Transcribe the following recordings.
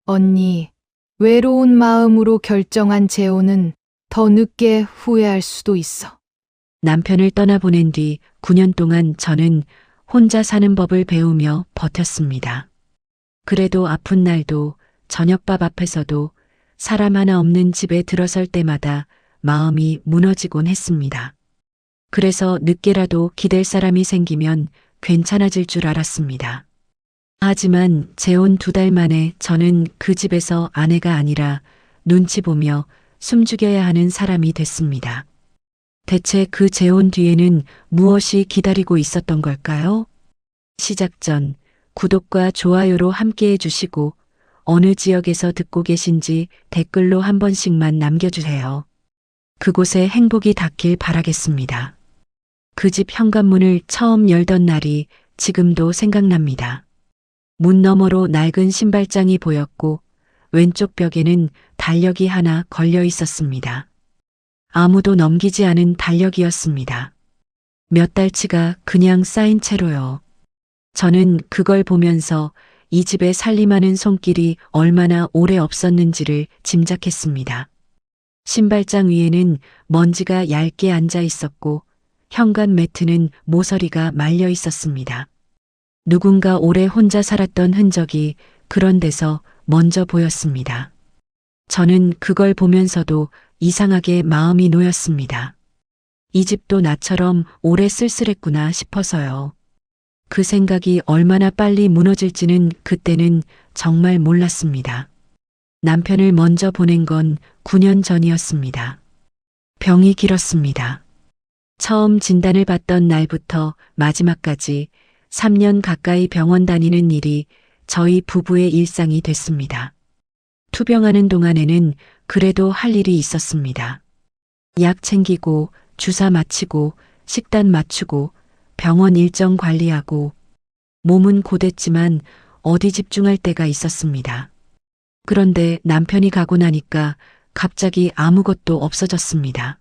언니, 외로운 마음으로 결정한 재혼은 더 늦게 후회할 수도 있어. 남편을 떠나보낸 뒤 9년 동안 저는 혼자 사는 법을 배우며 버텼습니다. 그래도 아픈 날도 저녁밥 앞에서도 사람 하나 없는 집에 들어설 때마다 마음이 무너지곤 했습니다. 그래서 늦게라도 기댈 사람이 생기면 괜찮아질 줄 알았습니다. 하지만 재혼 2달 만에 저는 그 집에서 아내가 아니라 눈치 보며 숨죽여야 하는 사람이 됐습니다. 대체 그 재혼 뒤에는 무엇이 기다리고 있었던 걸까요? 시작 전 구독과 좋아요로 함께 해주시고 어느 지역에서 듣고 계신지 댓글로 한 번씩만 남겨주세요. 그곳에 행복이 닿길 바라겠습니다. 그 집 현관문을 처음 열던 날이 지금도 생각납니다. 문 너머로 낡은 신발장이 보였고 왼쪽 벽에는 달력이 하나 걸려 있었습니다. 아무도 넘기지 않은 달력이었습니다. 몇 달치가 그냥 쌓인 채로요. 저는 그걸 보면서 이 집에 살림하는 손길이 얼마나 오래 없었는지를 짐작했습니다. 신발장 위에는 먼지가 얇게 앉아 있었고 현관 매트는 모서리가 말려 있었습니다. 누군가 오래 혼자 살았던 흔적이 그런 데서 먼저 보였습니다. 저는 그걸 보면서도 이상하게 마음이 놓였습니다. 이 집도 나처럼 오래 쓸쓸했구나 싶어서요. 그 생각이 얼마나 빨리 무너질지는 그때는 정말 몰랐습니다. 남편을 먼저 보낸 건 9년 전이었습니다. 병이 길었습니다. 처음 진단을 받던 날부터 마지막까지 3년 가까이 병원 다니는 일이 저희 부부의 일상이 됐습니다. 투병하는 동안에는 그래도 할 일이 있었습니다. 약 챙기고 주사 맞히고 식단 맞추고 병원 일정 관리하고 몸은 고됐지만 어디 집중할 때가 있었습니다. 그런데 남편이 가고 나니까 갑자기 아무것도 없어졌습니다.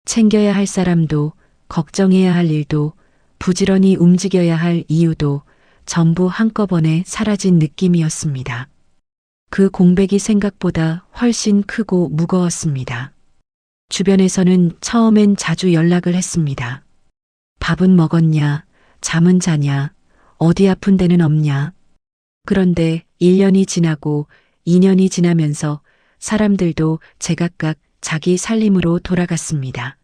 챙겨야 할 사람도 걱정해야 할 일도 부지런히 움직여야 할 이유도 전부 한꺼번에 사라진 느낌이었습니다. 그 공백이 생각보다 훨씬 크고 무거웠습니다. 주변에서는 처음엔 자주 연락을 했습니다. 밥은 먹었냐? 잠은 자냐? 어디 아픈 데는 없냐? 그런데 1년이 지나고 2년이 지나면서 사람들도 제각각 자기 살림으로 돌아갔습니다.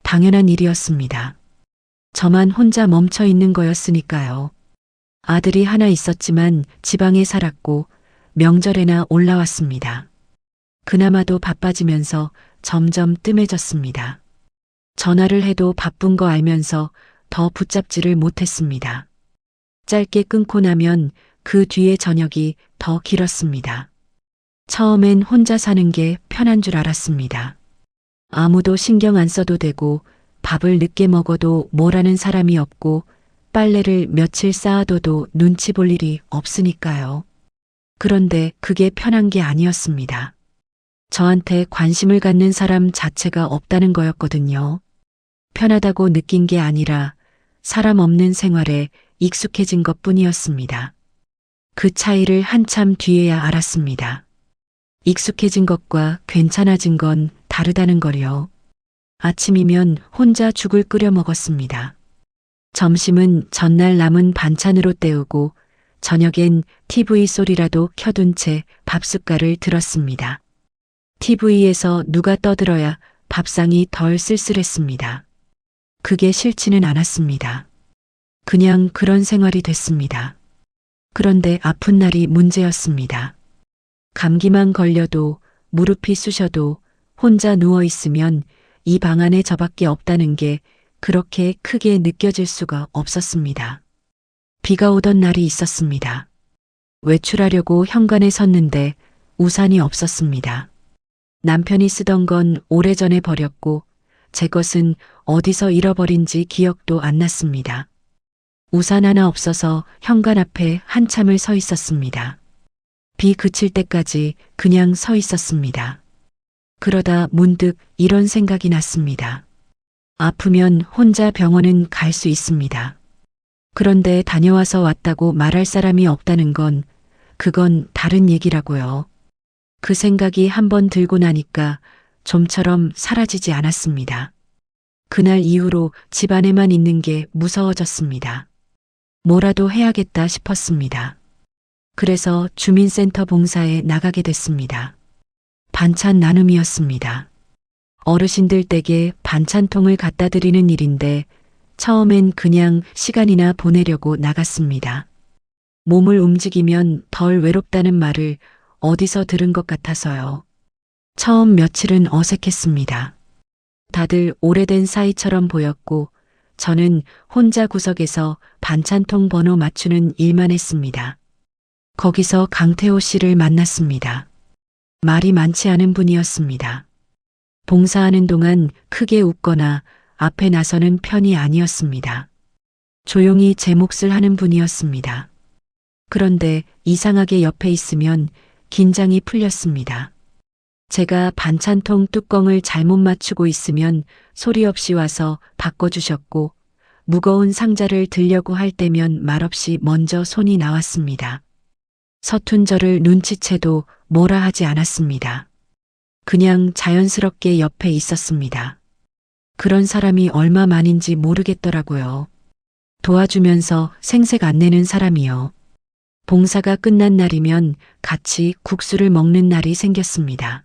당연한 일이었습니다. 저만 혼자 멈춰 있는 거였으니까요. 아들이 하나 있었지만 지방에 살았고 명절에나 올라왔습니다. 그나마도 바빠지면서 점점 뜸해졌습니다. 전화를 해도 바쁜 거 알면서 더 붙잡지를 못했습니다. 짧게 끊고 나면 그 뒤에 저녁이 더 길었습니다. 처음엔 혼자 사는 게 편한 줄 알았습니다. 아무도 신경 안 써도 되고 밥을 늦게 먹어도 뭐라는 사람이 없고 빨래를 며칠 쌓아둬도 눈치 볼 일이 없으니까요. 그런데 그게 편한 게 아니었습니다. 저한테 관심을 갖는 사람 자체가 없다는 거였거든요. 편하다고 느낀 게 아니라 사람 없는 생활에 익숙해진 것뿐이었습니다. 그 차이를 한참 뒤에야 알았습니다. 익숙해진 것과 괜찮아진 건 다르다는 걸요. 아침이면 혼자 죽을 끓여 먹었습니다. 점심은 전날 남은 반찬으로 때우고 저녁엔 TV 소리라도 켜둔 채 밥숟갈을 들었습니다. TV에서 누가 떠들어야 밥상이 덜 쓸쓸했습니다. 그게 싫지는 않았습니다. 그냥 그런 생활이 됐습니다. 그런데 아픈 날이 문제였습니다. 감기만 걸려도 무릎이 쑤셔도 혼자 누워 있으면 이 방 안에 저밖에 없다는 게 그렇게 크게 느껴질 수가 없었습니다. 비가 오던 날이 있었습니다. 외출하려고 현관에 섰는데 우산이 없었습니다. 남편이 쓰던 건 오래전에 버렸고 제 것은 어디서 잃어버린지 기억도 안 났습니다. 우산 하나 없어서 현관 앞에 한참을 서 있었습니다. 비 그칠 때까지 그냥 서 있었습니다. 그러다 문득 이런 생각이 났습니다. 아프면 혼자 병원은 갈 수 있습니다. 그런데 다녀와서 왔다고 말할 사람이 없다는 건 그건 다른 얘기라고요. 그 생각이 한번 들고 나니까 좀처럼 사라지지 않았습니다. 그날 이후로 집 안에만 있는 게 무서워졌습니다. 뭐라도 해야겠다 싶었습니다. 그래서 주민센터 봉사에 나가게 됐습니다. 반찬 나눔이었습니다. 어르신들 댁에 반찬통을 갖다 드리는 일인데 처음엔 그냥 시간이나 보내려고 나갔습니다. 몸을 움직이면 덜 외롭다는 말을 어디서 들은 것 같아서요. 처음 며칠은 어색했습니다. 다들 오래된 사이처럼 보였고 저는 혼자 구석에서 반찬통 번호 맞추는 일만 했습니다. 거기서 강태호 씨를 만났습니다. 말이 많지 않은 분이었습니다. 봉사하는 동안 크게 웃거나 앞에 나서는 편이 아니었습니다. 조용히 제 몫을 하는 분이었습니다. 그런데 이상하게 옆에 있으면 긴장이 풀렸습니다. 제가 반찬통 뚜껑을 잘못 맞추고 있으면 소리 없이 와서 바꿔주셨고 무거운 상자를 들려고 할 때면 말없이 먼저 손이 나왔습니다. 서툰 저를 눈치채도 뭐라 하지 않았습니다. 그냥 자연스럽게 옆에 있었습니다. 그런 사람이 얼마만인지 모르겠더라고요. 도와주면서 생색 안 내는 사람이요. 봉사가 끝난 날이면 같이 국수를 먹는 날이 생겼습니다.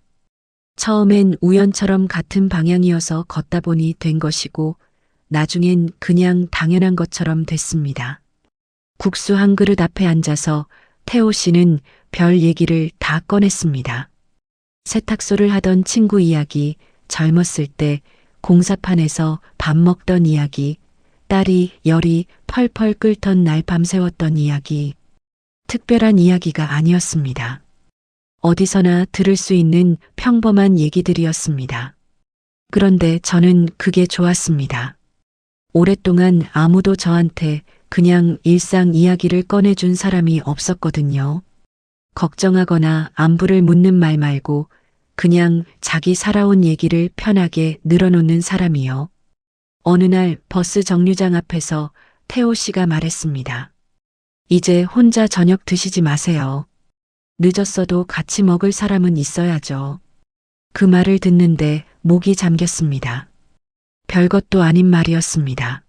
처음엔 우연처럼 같은 방향이어서 걷다 보니 된 것이고 나중엔 그냥 당연한 것처럼 됐습니다. 국수 한 그릇 앞에 앉아서 태호 씨는 별 얘기를 다 꺼냈습니다. 세탁소를 하던 친구 이야기, 젊었을 때 공사판에서 밥 먹던 이야기, 딸이 열이 펄펄 끓던 날 밤새웠던 이야기. 특별한 이야기가 아니었습니다. 어디서나 들을 수 있는 평범한 얘기들이었습니다. 그런데 저는 그게 좋았습니다. 오랫동안 아무도 저한테 그냥 일상 이야기를 꺼내준 사람이 없었거든요. 걱정하거나 안부를 묻는 말 말고 그냥 자기 살아온 얘기를 편하게 늘어놓는 사람이요. 어느 날 버스 정류장 앞에서 태호 씨가 말했습니다. 이제 혼자 저녁 드시지 마세요. 늦었어도 같이 먹을 사람은 있어야죠. 그 말을 듣는데 목이 잠겼습니다. 별것도 아닌 말이었습니다.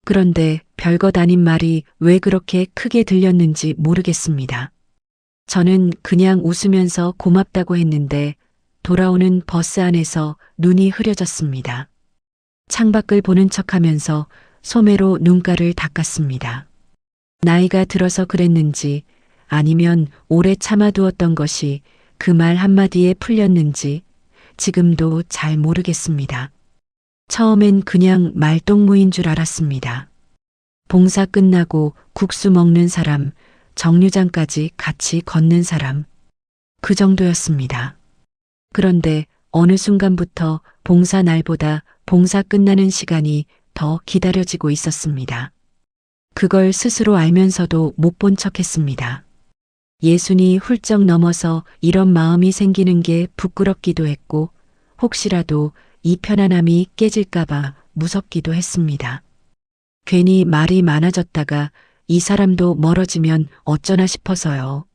그런데 별것 아닌 말이 왜 그렇게 크게 들렸는지 모르겠습니다. 저는 그냥 웃으면서 고맙다고 했는데 돌아오는 버스 안에서 눈이 흐려졌습니다. 창밖을 보는 척하면서 소매로 눈가를 닦았습니다. 나이가 들어서 그랬는지 아니면 오래 참아두었던 것이 그 말 한마디에 풀렸는지 지금도 잘 모르겠습니다. 처음엔 그냥 말동무인 줄 알았습니다. 봉사 끝나고 국수 먹는 사람, 정류장까지 같이 걷는 사람. 그 정도였습니다. 그런데 어느 순간부터 봉사 날보다 봉사 끝나는 시간이 더 기다려지고 있었습니다. 그걸 스스로 알면서도 못 본 척했습니다. 예순이 훌쩍 넘어서 이런 마음이 생기는 게 부끄럽기도 했고 혹시라도 이 편안함이 깨질까봐 무섭기도 했습니다. 괜히 말이 많아졌다가 이 사람도 멀어지면 어쩌나 싶어서요.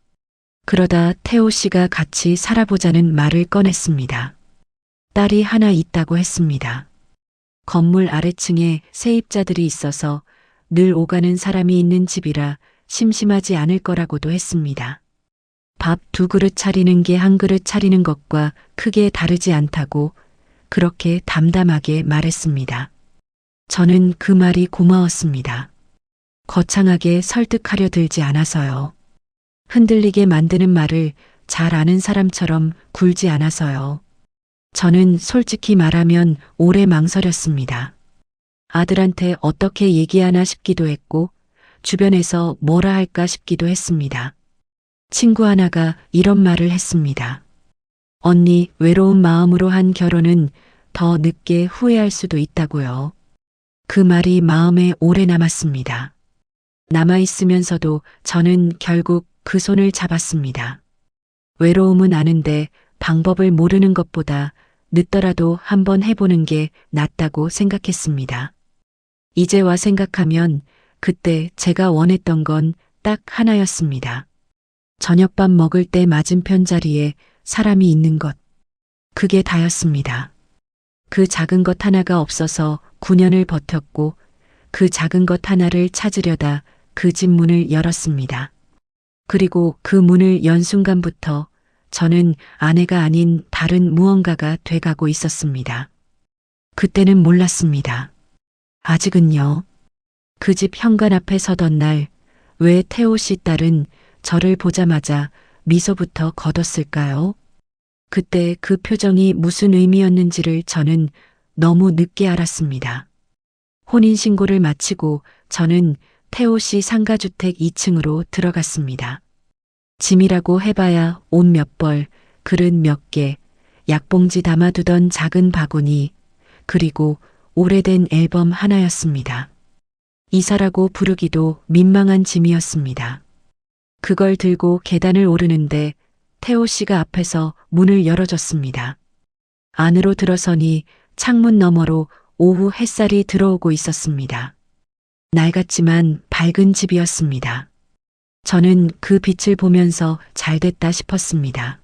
그러다 태호 씨가 같이 살아보자는 말을 꺼냈습니다. 딸이 하나 있다고 했습니다. 건물 아래층에 세입자들이 있어서 늘 오가는 사람이 있는 집이라 심심하지 않을 거라고도 했습니다. 밥 2그릇 차리는 게 1그릇 차리는 것과 크게 다르지 않다고 그렇게 담담하게 말했습니다. 저는 그 말이 고마웠습니다. 거창하게 설득하려 들지 않아서요. 흔들리게 만드는 말을 잘 아는 사람처럼 굴지 않아서요. 저는 솔직히 말하면 오래 망설였습니다. 아들한테 어떻게 얘기하나 싶기도 했고 주변에서 뭐라 할까 싶기도 했습니다. 친구 하나가 이런 말을 했습니다. 언니, 외로운 마음으로 한 결혼은 더 늦게 후회할 수도 있다고요. 그 말이 마음에 오래 남았습니다. 남아있으면서도 저는 결국 그 손을 잡았습니다. 외로움은 아는데 방법을 모르는 것보다 늦더라도 한번 해보는 게 낫다고 생각했습니다. 이제 와 생각하면 그때 제가 원했던 건 딱 하나였습니다. 저녁밥 먹을 때 맞은편 자리에 사람이 있는 것. 그게 다였습니다. 그 작은 것 하나가 없어서 9년을 버텼고 그 작은 것 하나를 찾으려다 그 집 문을 열었습니다. 그리고 그 문을 연 순간부터 저는 아내가 아닌 다른 무언가가 돼가고 있었습니다. 그때는 몰랐습니다. 아직은요. 그 집 현관 앞에 서던 날 왜 태호 씨 딸은 저를 보자마자 미소부터 거뒀을까요? 그때 그 표정이 무슨 의미였는지를 저는 너무 늦게 알았습니다. 혼인신고를 마치고 저는 태호 씨 상가주택 2층으로 들어갔습니다. 짐이라고 해봐야 옷 몇 벌, 그릇 몇 개, 약봉지 담아두던 작은 바구니, 그리고 오래된 앨범 하나였습니다. 이사라고 부르기도 민망한 짐이었습니다. 그걸 들고 계단을 오르는데 태호 씨가 앞에서 문을 열어줬습니다. 안으로 들어서니 창문 너머로 오후 햇살이 들어오고 있었습니다. 낡았지만 밝은 집이었습니다. 저는 그 빛을 보면서 잘됐다 싶었습니다.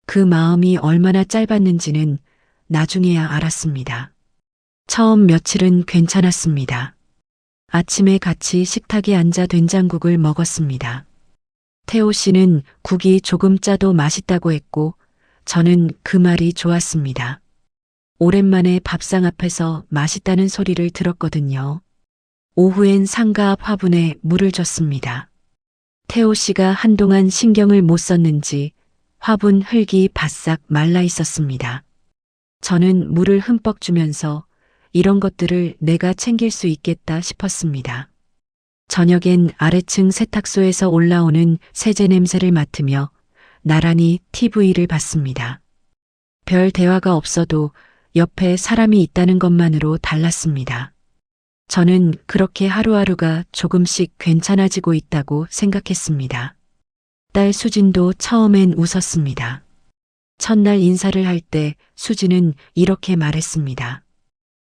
그 마음이 얼마나 짧았는지는 나중에야 알았습니다. 처음 며칠은 괜찮았습니다. 아침에 같이 식탁에 앉아 된장국을 먹었습니다. 태호 씨는 국이 조금 짜도 맛있다고 했고 저는 그 말이 좋았습니다. 오랜만에 밥상 앞에서 맛있다는 소리를 들었거든요. 오후엔 상가 앞 화분에 물을 줬습니다. 태호 씨가 한동안 신경을 못 썼는지 화분 흙이 바싹 말라 있었습니다. 저는 물을 흠뻑 주면서 이런 것들을 내가 챙길 수 있겠다 싶었습니다. 저녁엔 아래층 세탁소에서 올라오는 세제 냄새를 맡으며 나란히 TV를 봤습니다. 별 대화가 없어도 옆에 사람이 있다는 것만으로 달랐습니다. 저는 그렇게 하루하루가 조금씩 괜찮아지고 있다고 생각했습니다. 딸 수진도 처음엔 웃었습니다. 첫날 인사를 할 때 수진은 이렇게 말했습니다.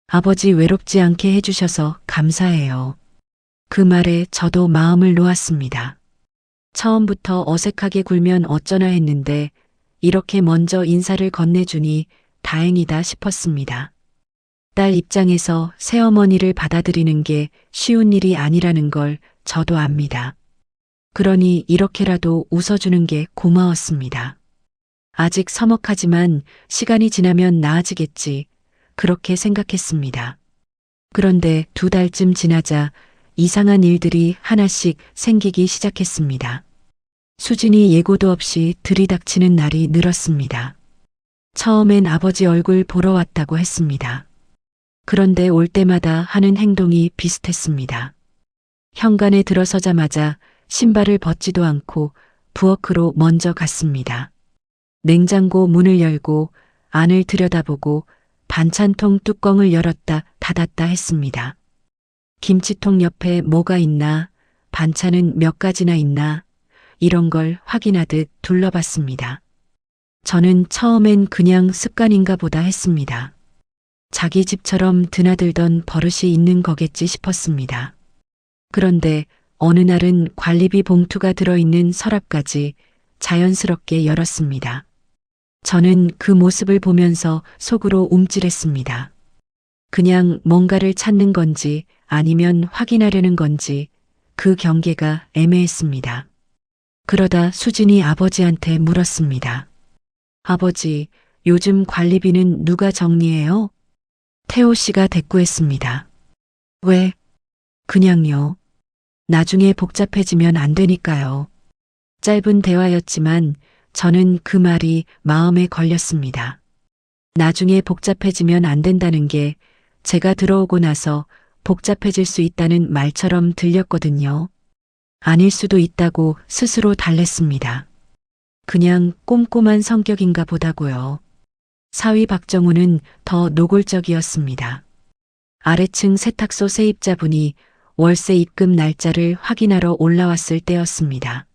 아버지 외롭지 않게 해주셔서 감사해요. 그 말에 저도 마음을 놓았습니다. 처음부터 어색하게 굴면 어쩌나 했는데 이렇게 먼저 인사를 건네주니 다행이다 싶었습니다. 딸 입장에서 새어머니를 받아들이는 게 쉬운 일이 아니라는 걸 저도 압니다. 그러니 이렇게라도 웃어주는 게 고마웠습니다. 아직 서먹하지만 시간이 지나면 나아지겠지. 그렇게 생각했습니다. 그런데 2달쯤 지나자 이상한 일들이 하나씩 생기기 시작했습니다. 수진이 예고도 없이 들이닥치는 날이 늘었습니다. 처음엔 아버지 얼굴 보러 왔다고 했습니다. 그런데 올 때마다 하는 행동이 비슷했습니다. 현관에 들어서자마자 신발을 벗지도 않고 부엌으로 먼저 갔습니다. 냉장고 문을 열고 안을 들여다보고 반찬통 뚜껑을 열었다 닫았다 했습니다. 김치통 옆에 뭐가 있나, 반찬은 몇 가지나 있나, 이런 걸 확인하듯 둘러봤습니다. 저는 처음엔 그냥 습관인가 보다 했습니다. 자기 집처럼 드나들던 버릇이 있는 거겠지 싶었습니다. 그런데 어느 날은 관리비 봉투가 들어있는 서랍까지 자연스럽게 열었습니다. 저는 그 모습을 보면서 속으로 움찔했습니다. 그냥 뭔가를 찾는 건지 아니면 확인하려는 건지 그 경계가 애매했습니다. 그러다 수진이 아버지한테 물었습니다. 아버지, 요즘 관리비는 누가 정리해요? 태호 씨가 대꾸했습니다. 왜? 그냥요. 나중에 복잡해지면 안 되니까요. 짧은 대화였지만 저는 그 말이 마음에 걸렸습니다. 나중에 복잡해지면 안 된다는 게 제가 들어오고 나서 복잡해질 수 있다는 말처럼 들렸거든요. 아닐 수도 있다고 스스로 달랬습니다. 그냥 꼼꼼한 성격인가 보다고요. 사위 박정우는 더 노골적이었습니다. 아래층 세탁소 세입자분이 월세 입금 날짜를 확인하러 올라왔을 때였습니다.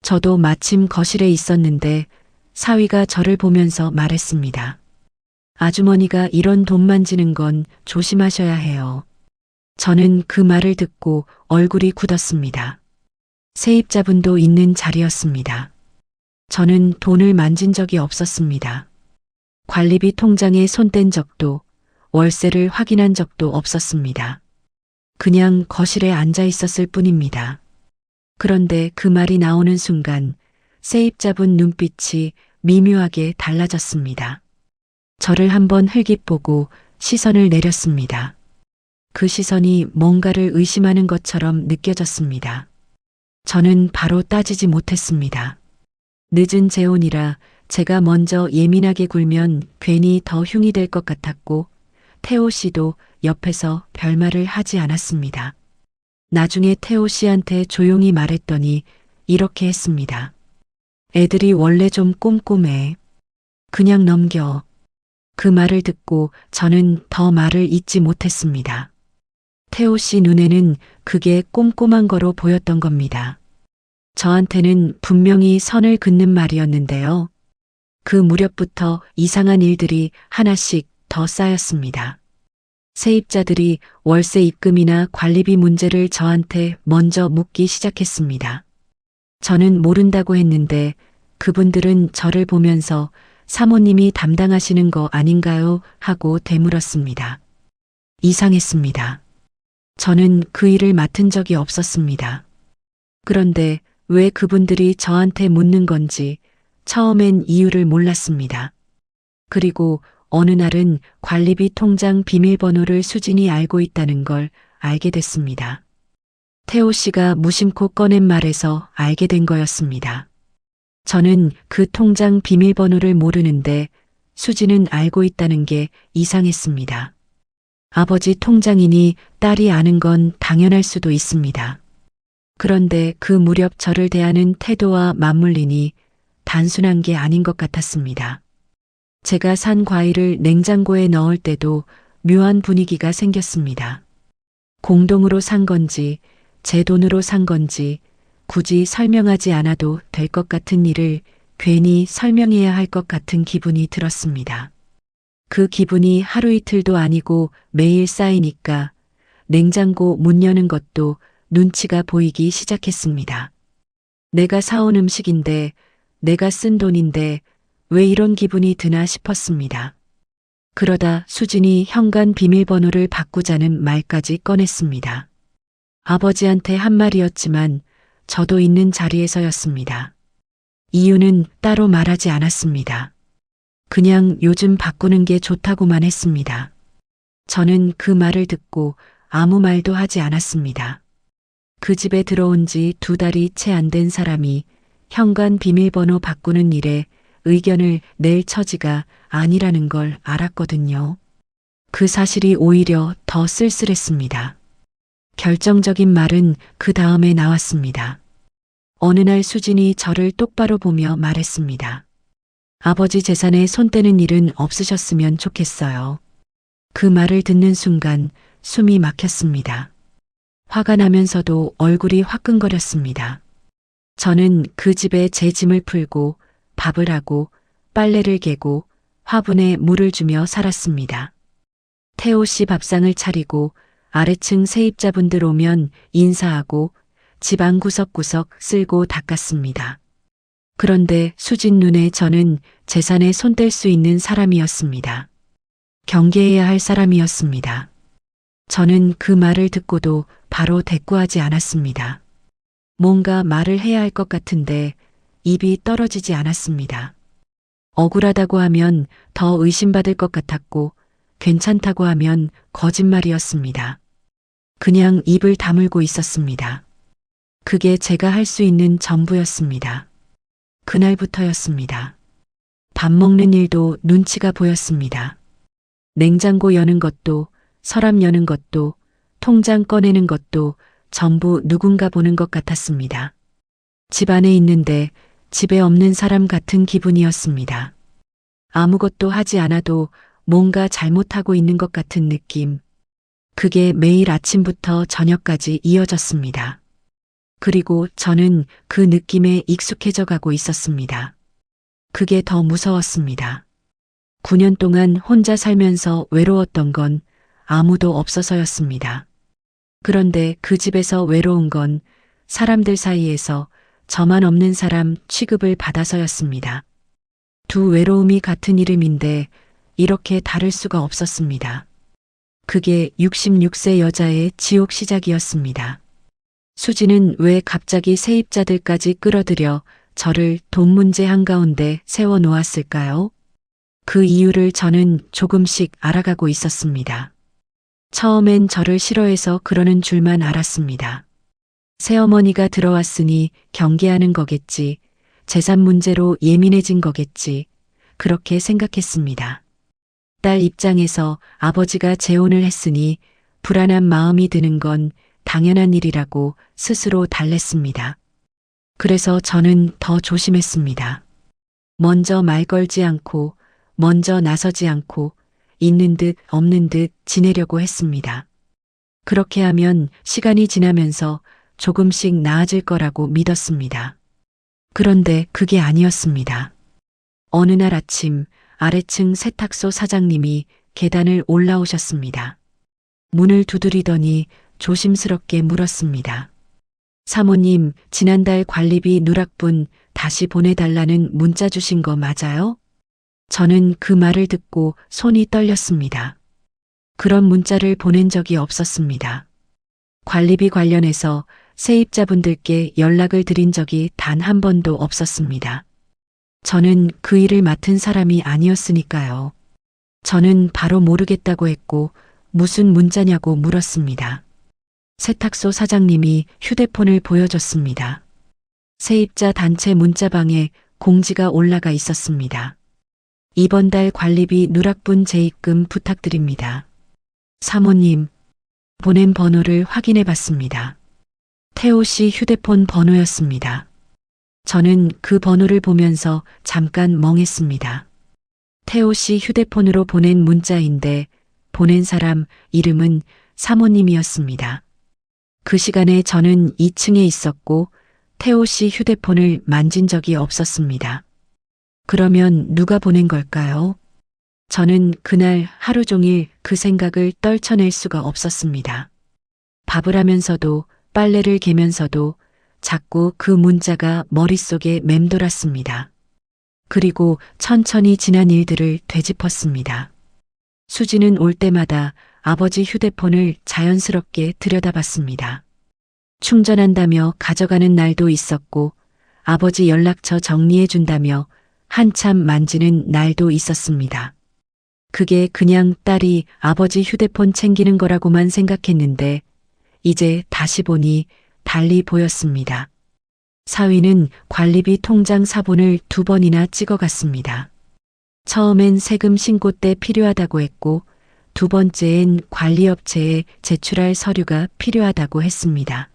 저도 마침 거실에 있었는데 사위가 저를 보면서 말했습니다. 아주머니가 이런 돈 만지는 건 조심하셔야 해요. 저는 그 말을 듣고 얼굴이 굳었습니다. 세입자분도 있는 자리였습니다. 저는 돈을 만진 적이 없었습니다. 관리비 통장에 손댄 적도, 월세를 확인한 적도 없었습니다. 그냥 거실에 앉아 있었을 뿐입니다. 그런데 그 말이 나오는 순간 세입자분 눈빛이 미묘하게 달라졌습니다. 저를 한번 흘깃 보고 시선을 내렸습니다. 그 시선이 뭔가를 의심하는 것처럼 느껴졌습니다. 저는 바로 따지지 못했습니다. 늦은 재혼이라 제가 먼저 예민하게 굴면 괜히 더 흉이 될 것 같았고 태호 씨도 옆에서 별말을 하지 않았습니다. 나중에 태호 씨한테 조용히 말했더니 이렇게 했습니다. 애들이 원래 좀 꼼꼼해. 그냥 넘겨. 그 말을 듣고 저는 더 말을 잇지 못했습니다. 태호 씨 눈에는 그게 꼼꼼한 거로 보였던 겁니다. 저한테는 분명히 선을 긋는 말이었는데요. 그 무렵부터 이상한 일들이 하나씩 더 쌓였습니다. 세입자들이 월세 입금이나 관리비 문제를 저한테 먼저 묻기 시작했습니다. 저는 모른다고 했는데 그분들은 저를 보면서 사모님이 담당하시는 거 아닌가요? 하고 되물었습니다. 이상했습니다. 저는 그 일을 맡은 적이 없었습니다. 그런데 왜 그분들이 저한테 묻는 건지 처음엔 이유를 몰랐습니다. 그리고 어느 날은 관리비 통장 비밀번호를 수진이 알고 있다는 걸 알게 됐습니다. 태호 씨가 무심코 꺼낸 말에서 알게 된 거였습니다. 저는 그 통장 비밀번호를 모르는데 수진은 알고 있다는 게 이상했습니다. 아버지 통장이니 딸이 아는 건 당연할 수도 있습니다. 그런데 그 무렵 저를 대하는 태도와 맞물리니 단순한 게 아닌 것 같았습니다. 제가 산 과일을 냉장고에 넣을 때도 묘한 분위기가 생겼습니다. 공동으로 산 건지 제 돈으로 산 건지 굳이 설명하지 않아도 될 것 같은 일을 괜히 설명해야 할 것 같은 기분이 들었습니다. 그 기분이 하루 이틀도 아니고 매일 쌓이니까 냉장고 문 여는 것도 눈치가 보이기 시작했습니다. 내가 사온 음식인데, 내가 쓴 돈인데 왜 이런 기분이 드나 싶었습니다. 그러다 수진이 현관 비밀번호를 바꾸자는 말까지 꺼냈습니다. 아버지한테 한 말이었지만 저도 있는 자리에서였습니다. 이유는 따로 말하지 않았습니다. 그냥 요즘 바꾸는 게 좋다고만 했습니다. 저는 그 말을 듣고 아무 말도 하지 않았습니다. 그 집에 들어온 지 2달이 채 안 된 사람이 현관 비밀번호 바꾸는 일에 의견을 낼 처지가 아니라는 걸 알았거든요. 그 사실이 오히려 더 쓸쓸했습니다. 결정적인 말은 그 다음에 나왔습니다. 어느 날 수진이 저를 똑바로 보며 말했습니다. 아버지 재산에 손 떼는 일은 없으셨으면 좋겠어요. 그 말을 듣는 순간 숨이 막혔습니다. 화가 나면서도 얼굴이 화끈거렸습니다. 저는 그 집에 제 짐을 풀고 밥을 하고 빨래를 개고 화분에 물을 주며 살았습니다. 태호 씨 밥상을 차리고 아래층 세입자분들 오면 인사하고 집안 구석구석 쓸고 닦았습니다. 그런데 수진 눈에 저는 재산에 손댈 수 있는 사람이었습니다. 경계해야 할 사람이었습니다. 저는 그 말을 듣고도 바로 대꾸하지 않았습니다. 뭔가 말을 해야 할 것 같은데 입이 떨어지지 않았습니다. 억울하다고 하면 더 의심받을 것 같았고 괜찮다고 하면 거짓말이었습니다. 그냥 입을 다물고 있었습니다. 그게 제가 할 수 있는 전부였습니다. 그날부터였습니다. 밥 먹는 일도 눈치가 보였습니다. 냉장고 여는 것도 서랍 여는 것도 통장 꺼내는 것도 전부 누군가 보는 것 같았습니다. 집 안에 있는데 집에 없는 사람 같은 기분이었습니다. 아무것도 하지 않아도 뭔가 잘못하고 있는 것 같은 느낌. 그게 매일 아침부터 저녁까지 이어졌습니다. 그리고 저는 그 느낌에 익숙해져 가고 있었습니다. 그게 더 무서웠습니다. 9년 동안 혼자 살면서 외로웠던 건 아무도 없어서였습니다. 그런데 그 집에서 외로운 건 사람들 사이에서 저만 없는 사람 취급을 받아서였습니다. 두 외로움이 같은 이름인데 이렇게 다를 수가 없었습니다. 그게 66세 여자의 지옥 시작이었습니다. 수지는 왜 갑자기 세입자들까지 끌어들여 저를 돈 문제 한가운데 세워놓았을까요? 그 이유를 저는 조금씩 알아가고 있었습니다. 처음엔 저를 싫어해서 그러는 줄만 알았습니다. 새어머니가 들어왔으니 경계하는 거겠지. 재산 문제로 예민해진 거겠지. 그렇게 생각했습니다. 딸 입장에서 아버지가 재혼을 했으니 불안한 마음이 드는 건 당연한 일이라고 스스로 달랬습니다. 그래서 저는 더 조심했습니다. 먼저 말 걸지 않고, 먼저 나서지 않고, 있는 듯 없는 듯 지내려고 했습니다. 그렇게 하면 시간이 지나면서 조금씩 나아질 거라고 믿었습니다. 그런데 그게 아니었습니다. 어느 날 아침 아래층 세탁소 사장님이 계단을 올라오셨습니다. 문을 두드리더니 조심스럽게 물었습니다. 사모님, 지난달 관리비 누락분 다시 보내달라는 문자 주신 거 맞아요? 저는 그 말을 듣고 손이 떨렸습니다. 그런 문자를 보낸 적이 없었습니다. 관리비 관련해서 세입자분들께 연락을 드린 적이 단 한 번도 없었습니다. 저는 그 일을 맡은 사람이 아니었으니까요. 저는 바로 모르겠다고 했고 무슨 문자냐고 물었습니다. 세탁소 사장님이 휴대폰을 보여줬습니다. 세입자 단체 문자방에 공지가 올라가 있었습니다. 이번 달 관리비 누락분 재입금 부탁드립니다. 사모님, 보낸 번호를 확인해 봤습니다. 태호 씨 휴대폰 번호였습니다. 저는 그 번호를 보면서 잠깐 멍했습니다. 태호 씨 휴대폰으로 보낸 문자인데 보낸 사람 이름은 사모님이었습니다. 그 시간에 저는 2층에 있었고 태호 씨 휴대폰을 만진 적이 없었습니다. 그러면 누가 보낸 걸까요? 저는 그날 하루 종일 그 생각을 떨쳐낼 수가 없었습니다. 밥을 하면서도 빨래를 개면서도 자꾸 그 문자가 머릿속에 맴돌았습니다. 그리고 천천히 지난 일들을 되짚었습니다. 수지는 올 때마다 아버지 휴대폰을 자연스럽게 들여다봤습니다. 충전한다며 가져가는 날도 있었고 아버지 연락처 정리해준다며 한참 만지는 날도 있었습니다. 그게 그냥 딸이 아버지 휴대폰 챙기는 거라고만 생각했는데 이제 다시 보니 달리 보였습니다. 사위는 관리비 통장 사본을 2번이나 찍어갔습니다. 처음엔 세금 신고 때 필요하다고 했고 두 번째엔 관리업체에 제출할 서류가 필요하다고 했습니다.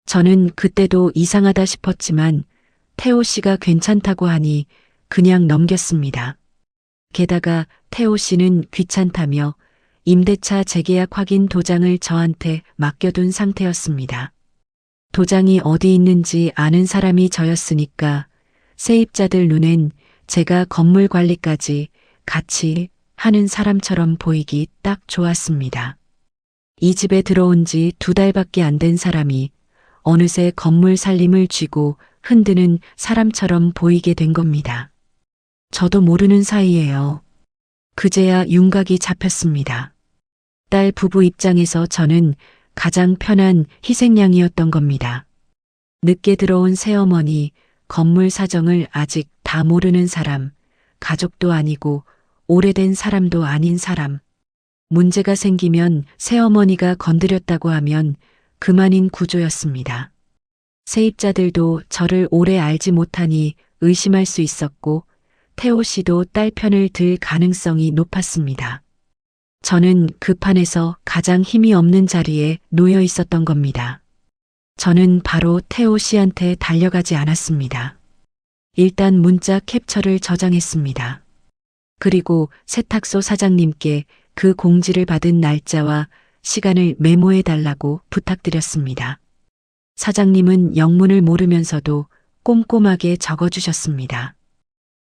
저는 그때도 이상하다 싶었지만 태호 씨가 괜찮다고 하니 그냥 넘겼습니다. 게다가 태호 씨는 귀찮다며 임대차 재계약 확인 도장을 저한테 맡겨둔 상태였습니다. 도장이 어디 있는지 아는 사람이 저였으니까 세입자들 눈엔 제가 건물 관리까지 같이 하는 사람처럼 보이기 딱 좋았습니다. 이 집에 들어온 지 2달밖에 안 된 사람이 어느새 건물 살림을 쥐고 흔드는 사람처럼 보이게 된 겁니다. 저도 모르는 사이에요. 그제야 윤곽이 잡혔습니다. 딸 부부 입장에서 저는 가장 편한 희생양이었던 겁니다. 늦게 들어온 새어머니, 건물 사정을 아직 다 모르는 사람, 가족도 아니고 오래된 사람도 아닌 사람. 문제가 생기면 새어머니가 건드렸다고 하면 그만인 구조였습니다. 세입자들도 저를 오래 알지 못하니 의심할 수 있었고 태호 씨도 딸 편을 들 가능성이 높았습니다. 저는 그 판에서 가장 힘이 없는 자리에 놓여 있었던 겁니다. 저는 바로 태호 씨한테 달려가지 않았습니다. 일단 문자 캡처를 저장했습니다. 그리고 세탁소 사장님께 그 공지를 받은 날짜와 시간을 메모해 달라고 부탁드렸습니다. 사장님은 영문을 모르면서도 꼼꼼하게 적어주셨습니다.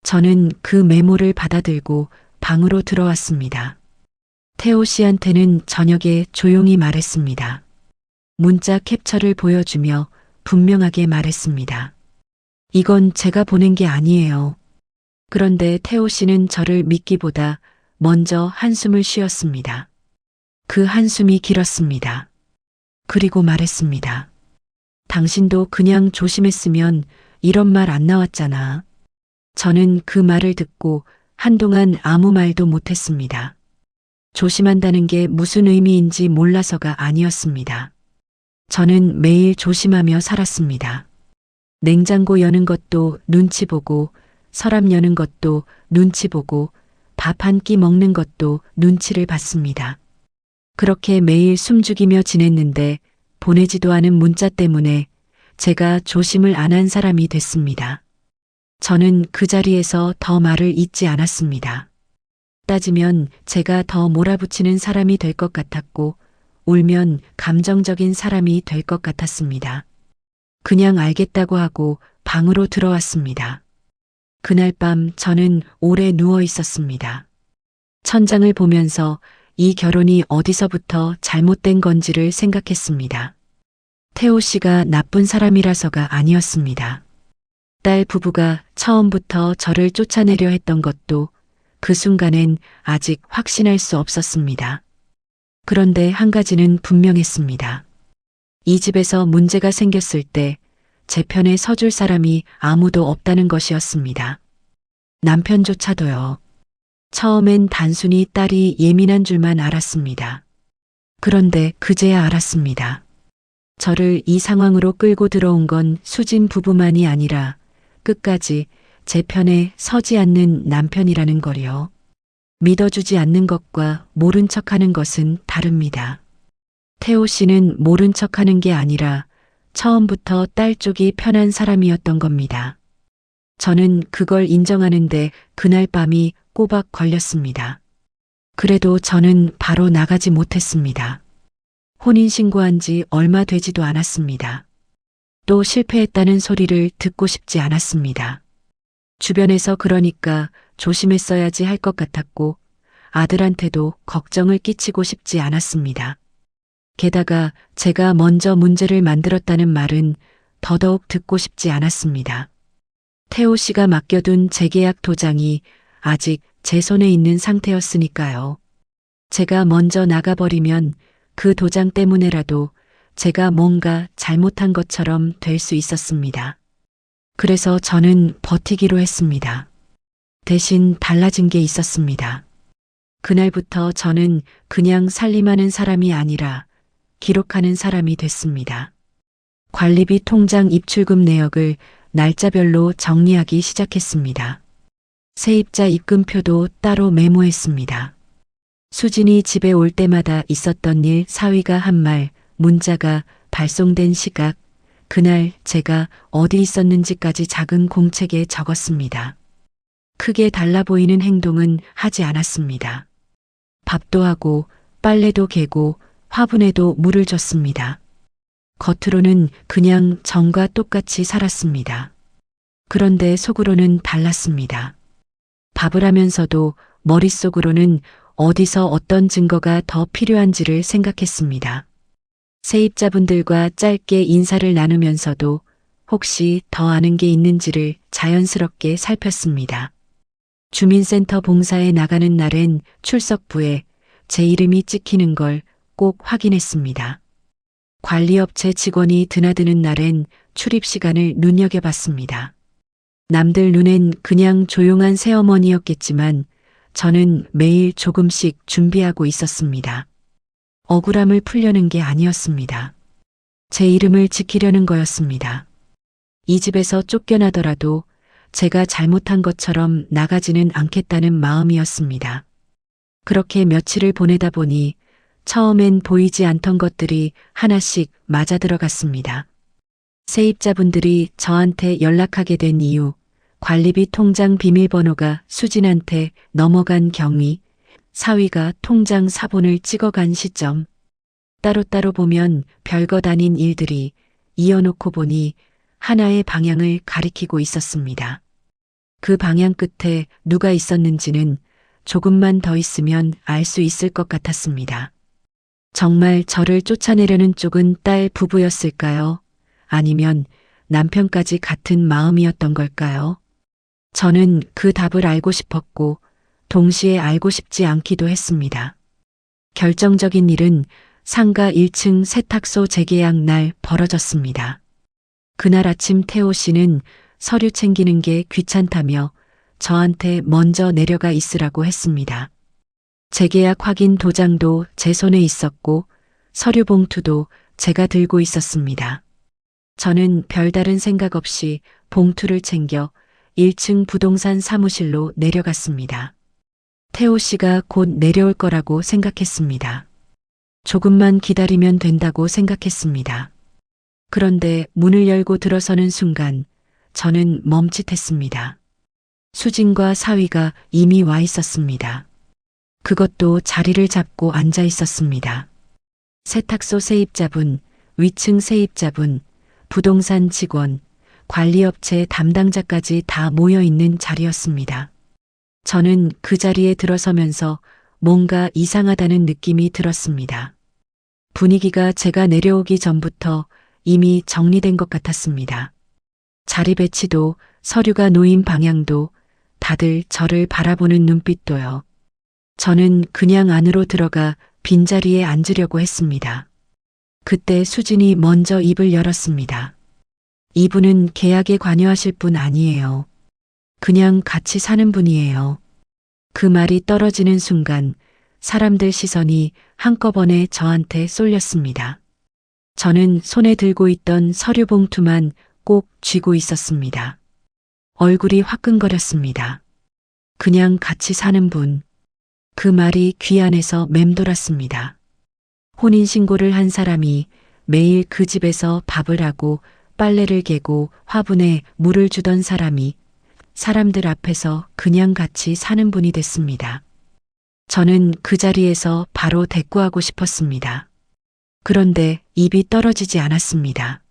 저는 그 메모를 받아들고 방으로 들어왔습니다. 태호 씨한테는 저녁에 조용히 말했습니다. 문자 캡처를 보여주며 분명하게 말했습니다. 이건 제가 보낸 게 아니에요. 그런데 태호 씨는 저를 믿기보다 먼저 한숨을 쉬었습니다. 그 한숨이 길었습니다. 그리고 말했습니다. 당신도 그냥 조심했으면 이런 말 안 나왔잖아. 저는 그 말을 듣고 한동안 아무 말도 못했습니다. 조심한다는 게 무슨 의미인지 몰라서가 아니었습니다. 저는 매일 조심하며 살았습니다. 냉장고 여는 것도 눈치 보고, 서랍 여는 것도 눈치 보고, 밥 한 끼 먹는 것도 눈치를 봤습니다. 그렇게 매일 숨죽이며 지냈는데 보내지도 않은 문자 때문에 제가 조심을 안 한 사람이 됐습니다. 저는 그 자리에서 더 말을 잇지 않았습니다. 따지면 제가 더 몰아붙이는 사람이 될 것 같았고, 울면 감정적인 사람이 될 것 같았습니다. 그냥 알겠다고 하고 방으로 들어왔습니다. 그날 밤 저는 오래 누워 있었습니다. 천장을 보면서 이 결혼이 어디서부터 잘못된 건지를 생각했습니다. 태호 씨가 나쁜 사람이라서가 아니었습니다. 딸 부부가 처음부터 저를 쫓아내려 했던 것도 그 순간엔 아직 확신할 수 없었습니다. 그런데 한 가지는 분명했습니다. 이 집에서 문제가 생겼을 때 제 편에 서줄 사람이 아무도 없다는 것이었습니다. 남편조차도요. 처음엔 단순히 딸이 예민한 줄만 알았습니다. 그런데 그제야 알았습니다. 저를 이 상황으로 끌고 들어온 건 수진 부부만이 아니라 끝까지 제 편에 서지 않는 남편이라는 거요. 믿어주지 않는 것과 모른 척하는 것은 다릅니다. 태호 씨는 모른 척하는 게 아니라 처음부터 딸 쪽이 편한 사람이었던 겁니다. 저는 그걸 인정하는데 그날 밤이 꼬박 걸렸습니다. 그래도 저는 바로 나가지 못했습니다. 혼인신고한 지 얼마 되지도 않았습니다. 또 실패했다는 소리를 듣고 싶지 않았습니다. 주변에서 그러니까 조심했어야지 할 것 같았고 아들한테도 걱정을 끼치고 싶지 않았습니다. 게다가 제가 먼저 문제를 만들었다는 말은 더더욱 듣고 싶지 않았습니다. 태호 씨가 맡겨둔 재계약 도장이 아직 제 손에 있는 상태였으니까요. 제가 먼저 나가버리면 그 도장 때문에라도 제가 뭔가 잘못한 것처럼 될 수 있었습니다. 그래서 저는 버티기로 했습니다. 대신 달라진 게 있었습니다. 그날부터 저는 그냥 살림하는 사람이 아니라 기록하는 사람이 됐습니다. 관리비 통장 입출금 내역을 날짜별로 정리하기 시작했습니다. 세입자 입금표도 따로 메모했습니다. 수진이 집에 올 때마다 있었던 일, 사위가 한 말, 문자가 발송된 시각, 그날 제가 어디 있었는지까지 작은 공책에 적었습니다. 크게 달라 보이는 행동은 하지 않았습니다. 밥도 하고 빨래도 개고 화분에도 물을 줬습니다. 겉으로는 그냥 전과 똑같이 살았습니다. 그런데 속으로는 달랐습니다. 밥을 하면서도 머릿속으로는 어디서 어떤 증거가 더 필요한지를 생각했습니다. 세입자분들과 짧게 인사를 나누면서도 혹시 더 아는 게 있는지를 자연스럽게 살폈습니다. 주민센터 봉사에 나가는 날엔 출석부에 제 이름이 찍히는 걸 꼭 확인했습니다. 관리업체 직원이 드나드는 날엔 출입 시간을 눈여겨봤습니다. 남들 눈엔 그냥 조용한 새어머니였겠지만 저는 매일 조금씩 준비하고 있었습니다. 억울함을 풀려는 게 아니었습니다. 제 이름을 지키려는 거였습니다. 이 집에서 쫓겨나더라도 제가 잘못한 것처럼 나가지는 않겠다는 마음이었습니다. 그렇게 며칠을 보내다 보니 처음엔 보이지 않던 것들이 하나씩 맞아들어갔습니다. 세입자분들이 저한테 연락하게 된 이유, 관리비 통장 비밀번호가 수진한테 넘어간 경위, 사위가 통장 사본을 찍어간 시점, 따로따로 보면 별것 아닌 일들이 이어놓고 보니 하나의 방향을 가리키고 있었습니다. 그 방향 끝에 누가 있었는지는 조금만 더 있으면 알 수 있을 것 같았습니다. 정말 저를 쫓아내려는 쪽은 딸 부부였을까요? 아니면 남편까지 같은 마음이었던 걸까요? 저는 그 답을 알고 싶었고 동시에 알고 싶지 않기도 했습니다. 결정적인 일은 상가 1층 세탁소 재계약 날 벌어졌습니다. 그날 아침 태호 씨는 서류 챙기는 게 귀찮다며 저한테 먼저 내려가 있으라고 했습니다. 재계약 확인 도장도 제 손에 있었고 서류 봉투도 제가 들고 있었습니다. 저는 별다른 생각 없이 봉투를 챙겨 1층 부동산 사무실로 내려갔습니다. 태호 씨가 곧 내려올 거라고 생각했습니다. 조금만 기다리면 된다고 생각했습니다. 그런데 문을 열고 들어서는 순간 저는 멈칫했습니다. 수진과 사위가 이미 와 있었습니다. 그것도 자리를 잡고 앉아 있었습니다. 세탁소 세입자분, 위층 세입자분, 부동산 직원, 관리업체 담당자까지 다 모여 있는 자리였습니다. 저는 그 자리에 들어서면서 뭔가 이상하다는 느낌이 들었습니다. 분위기가 제가 내려오기 전부터 이미 정리된 것 같았습니다. 자리 배치도 서류가 놓인 방향도 다들 저를 바라보는 눈빛도요. 저는 그냥 안으로 들어가 빈자리에 앉으려고 했습니다. 그때 수진이 먼저 입을 열었습니다. 이분은 계약에 관여하실 분 아니에요. 그냥 같이 사는 분이에요. 그 말이 떨어지는 순간 사람들 시선이 한꺼번에 저한테 쏠렸습니다. 저는 손에 들고 있던 서류 봉투만 꼭 쥐고 있었습니다. 얼굴이 화끈거렸습니다. 그냥 같이 사는 분. 그 말이 귀 안에서 맴돌았습니다. 혼인신고를 한 사람이 매일 그 집에서 밥을 하고 빨래를 개고 화분에 물을 주던 사람이 사람들 앞에서 그냥 같이 사는 분이 됐습니다. 저는 그 자리에서 바로 대꾸하고 싶었습니다. 그런데 입이 떨어지지 않았습니다.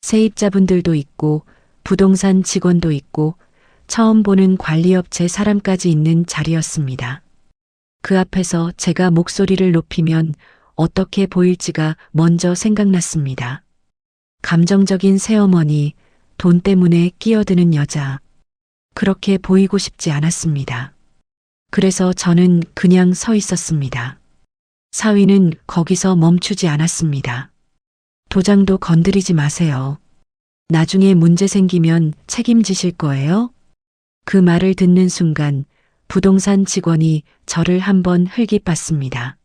세입자분들도 있고 부동산 직원도 있고 처음 보는 관리업체 사람까지 있는 자리였습니다. 그 앞에서 제가 목소리를 높이면 어떻게 보일지가 먼저 생각났습니다. 감정적인 새어머니, 돈 때문에 끼어드는 여자. 그렇게 보이고 싶지 않았습니다. 그래서 저는 그냥 서 있었습니다. 사위는 거기서 멈추지 않았습니다. 도장도 건드리지 마세요. 나중에 문제 생기면 책임지실 거예요? 그 말을 듣는 순간 부동산 직원이 저를 한번 흘깃봤습니다.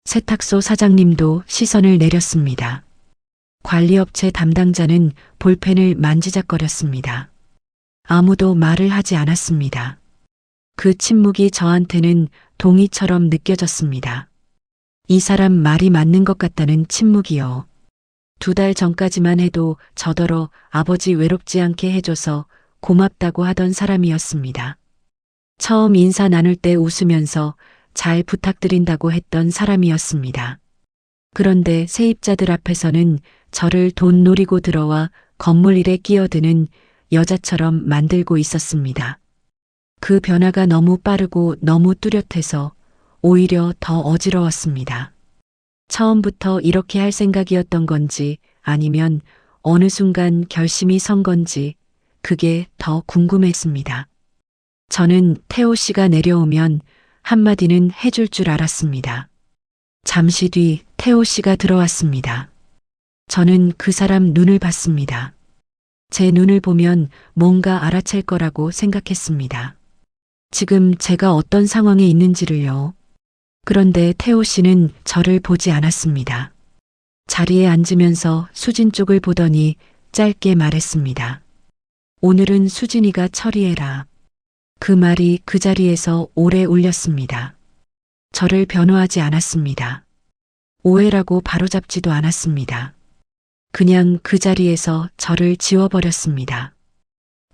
세탁소 사장님도 시선을 내렸습니다. 관리업체 담당자는 볼펜을 만지작거렸습니다. 아무도 말을 하지 않았습니다. 그 침묵이 저한테는 동의처럼 느껴졌습니다. 이 사람 말이 맞는 것 같다는 침묵이요. 2달 전까지만 해도 저더러 아버지 외롭지 않게 해줘서 고맙다고 하던 사람이었습니다. 처음 인사 나눌 때 웃으면서 잘 부탁드린다고 했던 사람이었습니다. 그런데 세입자들 앞에서는 저를 돈 노리고 들어와 건물 일에 끼어드는 여자처럼 만들고 있었습니다. 그 변화가 너무 빠르고 너무 뚜렷해서 오히려 더 어지러웠습니다. 처음부터 이렇게 할 생각이었던 건지 아니면 어느 순간 결심이 선 건지 그게 더 궁금했습니다. 저는 태호 씨가 내려오면 한마디는 해줄 줄 알았습니다. 잠시 뒤 태호 씨가 들어왔습니다. 저는 그 사람 눈을 봤습니다. 제 눈을 보면 뭔가 알아챌 거라고 생각했습니다. 지금 제가 어떤 상황에 있는지를요. 그런데 태호 씨는 저를 보지 않았습니다. 자리에 앉으면서 수진 쪽을 보더니 짧게 말했습니다. 오늘은 수진이가 처리해라. 그 말이 그 자리에서 오래 울렸습니다. 저를 변호하지 않았습니다. 오해라고 바로잡지도 않았습니다. 그냥 그 자리에서 저를 지워버렸습니다.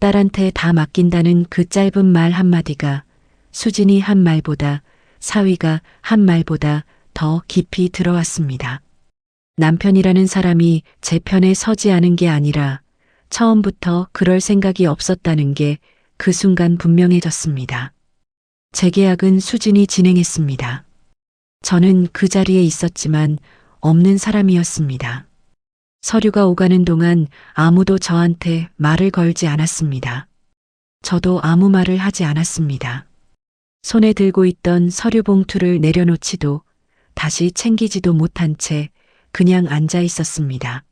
딸한테 다 맡긴다는 그 짧은 말 한마디가 수진이 한 말보다 사위가 한 말보다 더 깊이 들어왔습니다. 남편이라는 사람이 제 편에 서지 않은 게 아니라 처음부터 그럴 생각이 없었다는 게 그 순간 분명해졌습니다. 재계약은 수진이 진행했습니다. 저는 그 자리에 있었지만 없는 사람이었습니다. 서류가 오가는 동안 아무도 저한테 말을 걸지 않았습니다. 저도 아무 말을 하지 않았습니다. 손에 들고 있던 서류 봉투를 내려놓지도 다시 챙기지도 못한 채 그냥 앉아 있었습니다.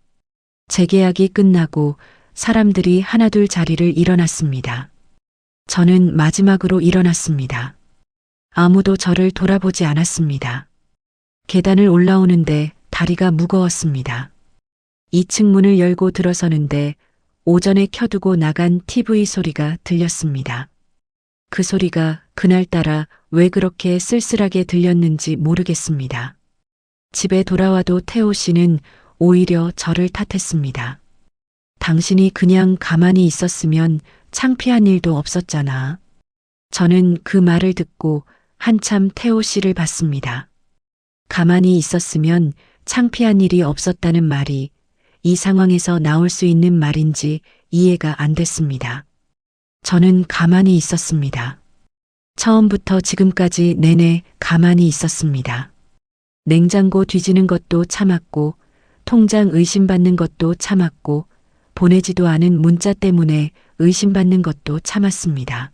재계약이 끝나고 사람들이 하나둘 자리를 일어났습니다. 저는 마지막으로 일어났습니다. 아무도 저를 돌아보지 않았습니다. 계단을 올라오는데 다리가 무거웠습니다. 2층 문을 열고 들어서는데 오전에 켜두고 나간 TV 소리가 들렸습니다. 그 소리가 그날따라 왜 그렇게 쓸쓸하게 들렸는지 모르겠습니다. 집에 돌아와도 태호 씨는 오히려 저를 탓했습니다. 당신이 그냥 가만히 있었으면 창피한 일도 없었잖아. 저는 그 말을 듣고 한참 태호 씨를 봤습니다. 가만히 있었으면 창피한 일이 없었다는 말이 이 상황에서 나올 수 있는 말인지 이해가 안 됐습니다. 저는 가만히 있었습니다. 처음부터 지금까지 내내 가만히 있었습니다. 냉장고 뒤지는 것도 참았고, 통장 의심받는 것도 참았고, 보내지도 않은 문자 때문에 의심받는 것도 참았습니다.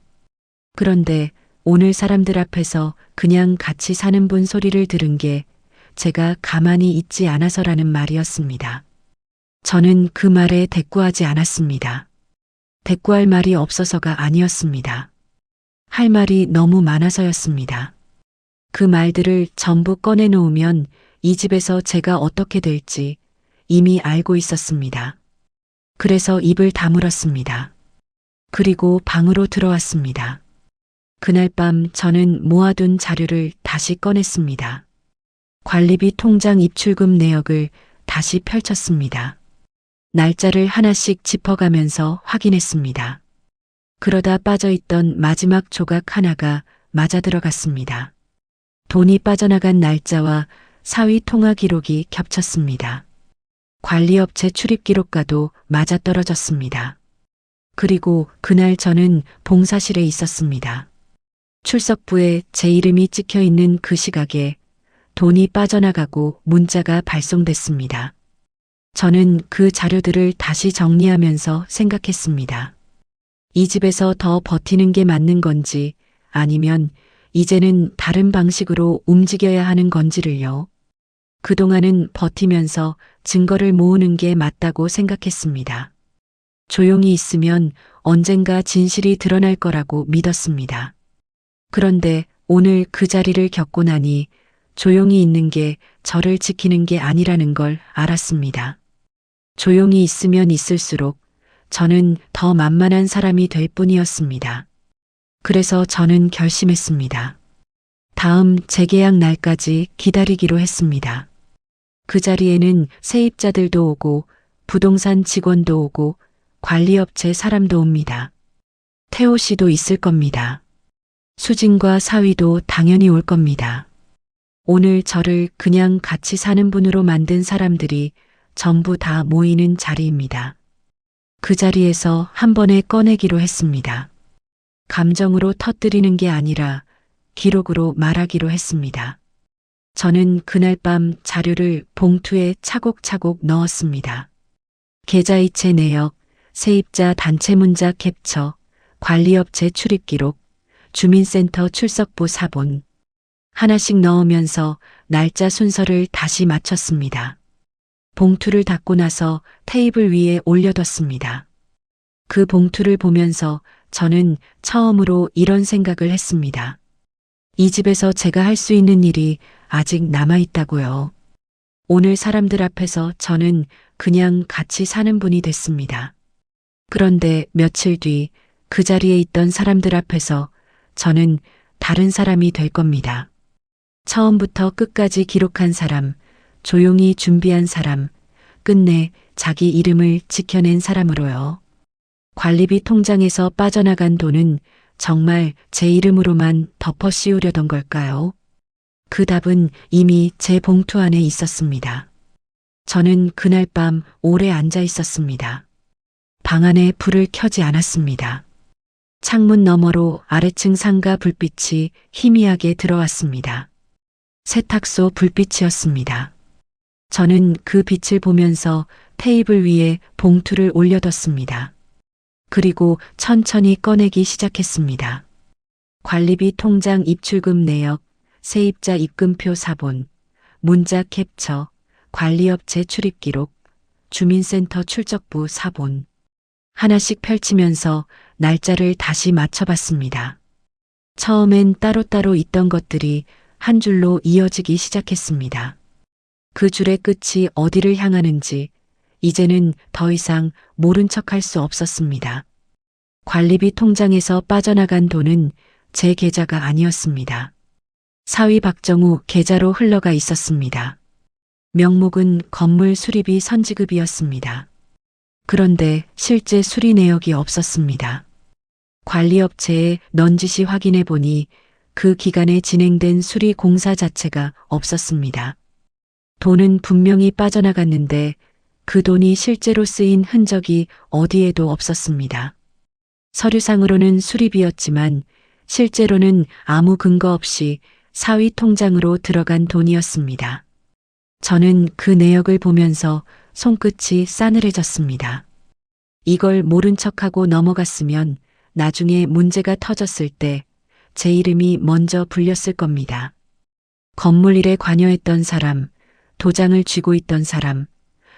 그런데 오늘 사람들 앞에서 그냥 같이 사는 분 소리를 들은 게 제가 가만히 있지 않아서라는 말이었습니다. 저는 그 말에 대꾸하지 않았습니다. 대꾸할 말이 없어서가 아니었습니다. 할 말이 너무 많아서였습니다. 그 말들을 전부 꺼내놓으면 이 집에서 제가 어떻게 될지 이미 알고 있었습니다. 그래서 입을 다물었습니다. 그리고 방으로 들어왔습니다. 그날 밤 저는 모아둔 자료를 다시 꺼냈습니다. 관리비 통장 입출금 내역을 다시 펼쳤습니다. 날짜를 하나씩 짚어가면서 확인했습니다. 그러다 빠져있던 마지막 조각 하나가 맞아 들어갔습니다. 돈이 빠져나간 날짜와 사위 통화 기록이 겹쳤습니다. 관리업체 출입 기록과도 맞아떨어졌습니다. 그리고 그날 저는 봉사실에 있었습니다. 출석부에 제 이름이 찍혀 있는 그 시각에 돈이 빠져나가고 문자가 발송됐습니다. 저는 그 자료들을 다시 정리하면서 생각했습니다. 이 집에서 더 버티는 게 맞는 건지 아니면 이제는 다른 방식으로 움직여야 하는 건지를요. 그동안은 버티면서 증거를 모으는 게 맞다고 생각했습니다. 조용히 있으면 언젠가 진실이 드러날 거라고 믿었습니다. 그런데 오늘 그 자리를 겪고 나니 조용히 있는 게 저를 지키는 게 아니라는 걸 알았습니다. 조용히 있으면 있을수록 저는 더 만만한 사람이 될 뿐이었습니다. 그래서 저는 결심했습니다. 다음 재계약 날까지 기다리기로 했습니다. 그 자리에는 세입자들도 오고 부동산 직원도 오고 관리업체 사람도 옵니다. 태호 씨도 있을 겁니다. 수진과 사위도 당연히 올 겁니다. 오늘 저를 그냥 같이 사는 분으로 만든 사람들이 전부 다 모이는 자리입니다. 그 자리에서 한 번에 꺼내기로 했습니다. 감정으로 터뜨리는 게 아니라 기록으로 말하기로 했습니다. 저는 그날 밤 자료를 봉투에 차곡차곡 넣었습니다. 계좌이체 내역, 세입자 단체 문자 캡처, 관리업체 출입 기록, 주민센터 출석부 사본. 하나씩 넣으면서 날짜 순서를 다시 맞췄습니다. 봉투를 닫고 나서 테이블 위에 올려뒀습니다. 그 봉투를 보면서 저는 처음으로 이런 생각을 했습니다. 이 집에서 제가 할 수 있는 일이 아직 남아있다고요. 오늘 사람들 앞에서 저는 그냥 같이 사는 분이 됐습니다. 그런데 며칠 뒤 그 자리에 있던 사람들 앞에서 저는 다른 사람이 될 겁니다. 처음부터 끝까지 기록한 사람, 조용히 준비한 사람, 끝내 자기 이름을 지켜낸 사람으로요. 관리비 통장에서 빠져나간 돈은 정말 제 이름으로만 덮어 씌우려던 걸까요? 그 답은 이미 제 봉투 안에 있었습니다. 저는 그날 밤 오래 앉아 있었습니다. 방 안에 불을 켜지 않았습니다. 창문 너머로 아래층 상가 불빛이 희미하게 들어왔습니다. 세탁소 불빛이었습니다. 저는 그 빛을 보면서 테이블 위에 봉투를 올려뒀습니다. 그리고 천천히 꺼내기 시작했습니다. 관리비 통장 입출금 내역, 세입자 입금표 사본, 문자 캡처, 관리업체 출입기록, 주민센터 출적부 사본. 하나씩 펼치면서 날짜를 다시 맞춰봤습니다. 처음엔 따로따로 있던 것들이 한 줄로 이어지기 시작했습니다. 그 줄의 끝이 어디를 향하는지 이제는 더 이상 모른 척할 수 없었습니다. 관리비 통장에서 빠져나간 돈은 제 계좌가 아니었습니다. 사위 박정우 계좌로 흘러가 있었습니다. 명목은 건물 수리비 선지급이었습니다. 그런데 실제 수리 내역이 없었습니다. 관리업체에 넌지시 확인해 보니 그 기간에 진행된 수리 공사 자체가 없었습니다. 돈은 분명히 빠져나갔는데 그 돈이 실제로 쓰인 흔적이 어디에도 없었습니다. 서류상으로는 수리비였지만 실제로는 아무 근거 없이 사위 통장으로 들어간 돈이었습니다. 저는 그 내역을 보면서 손끝이 싸늘해졌습니다. 이걸 모른 척하고 넘어갔으면 나중에 문제가 터졌을 때 제 이름이 먼저 불렸을 겁니다. 건물 일에 관여했던 사람, 도장을 쥐고 있던 사람,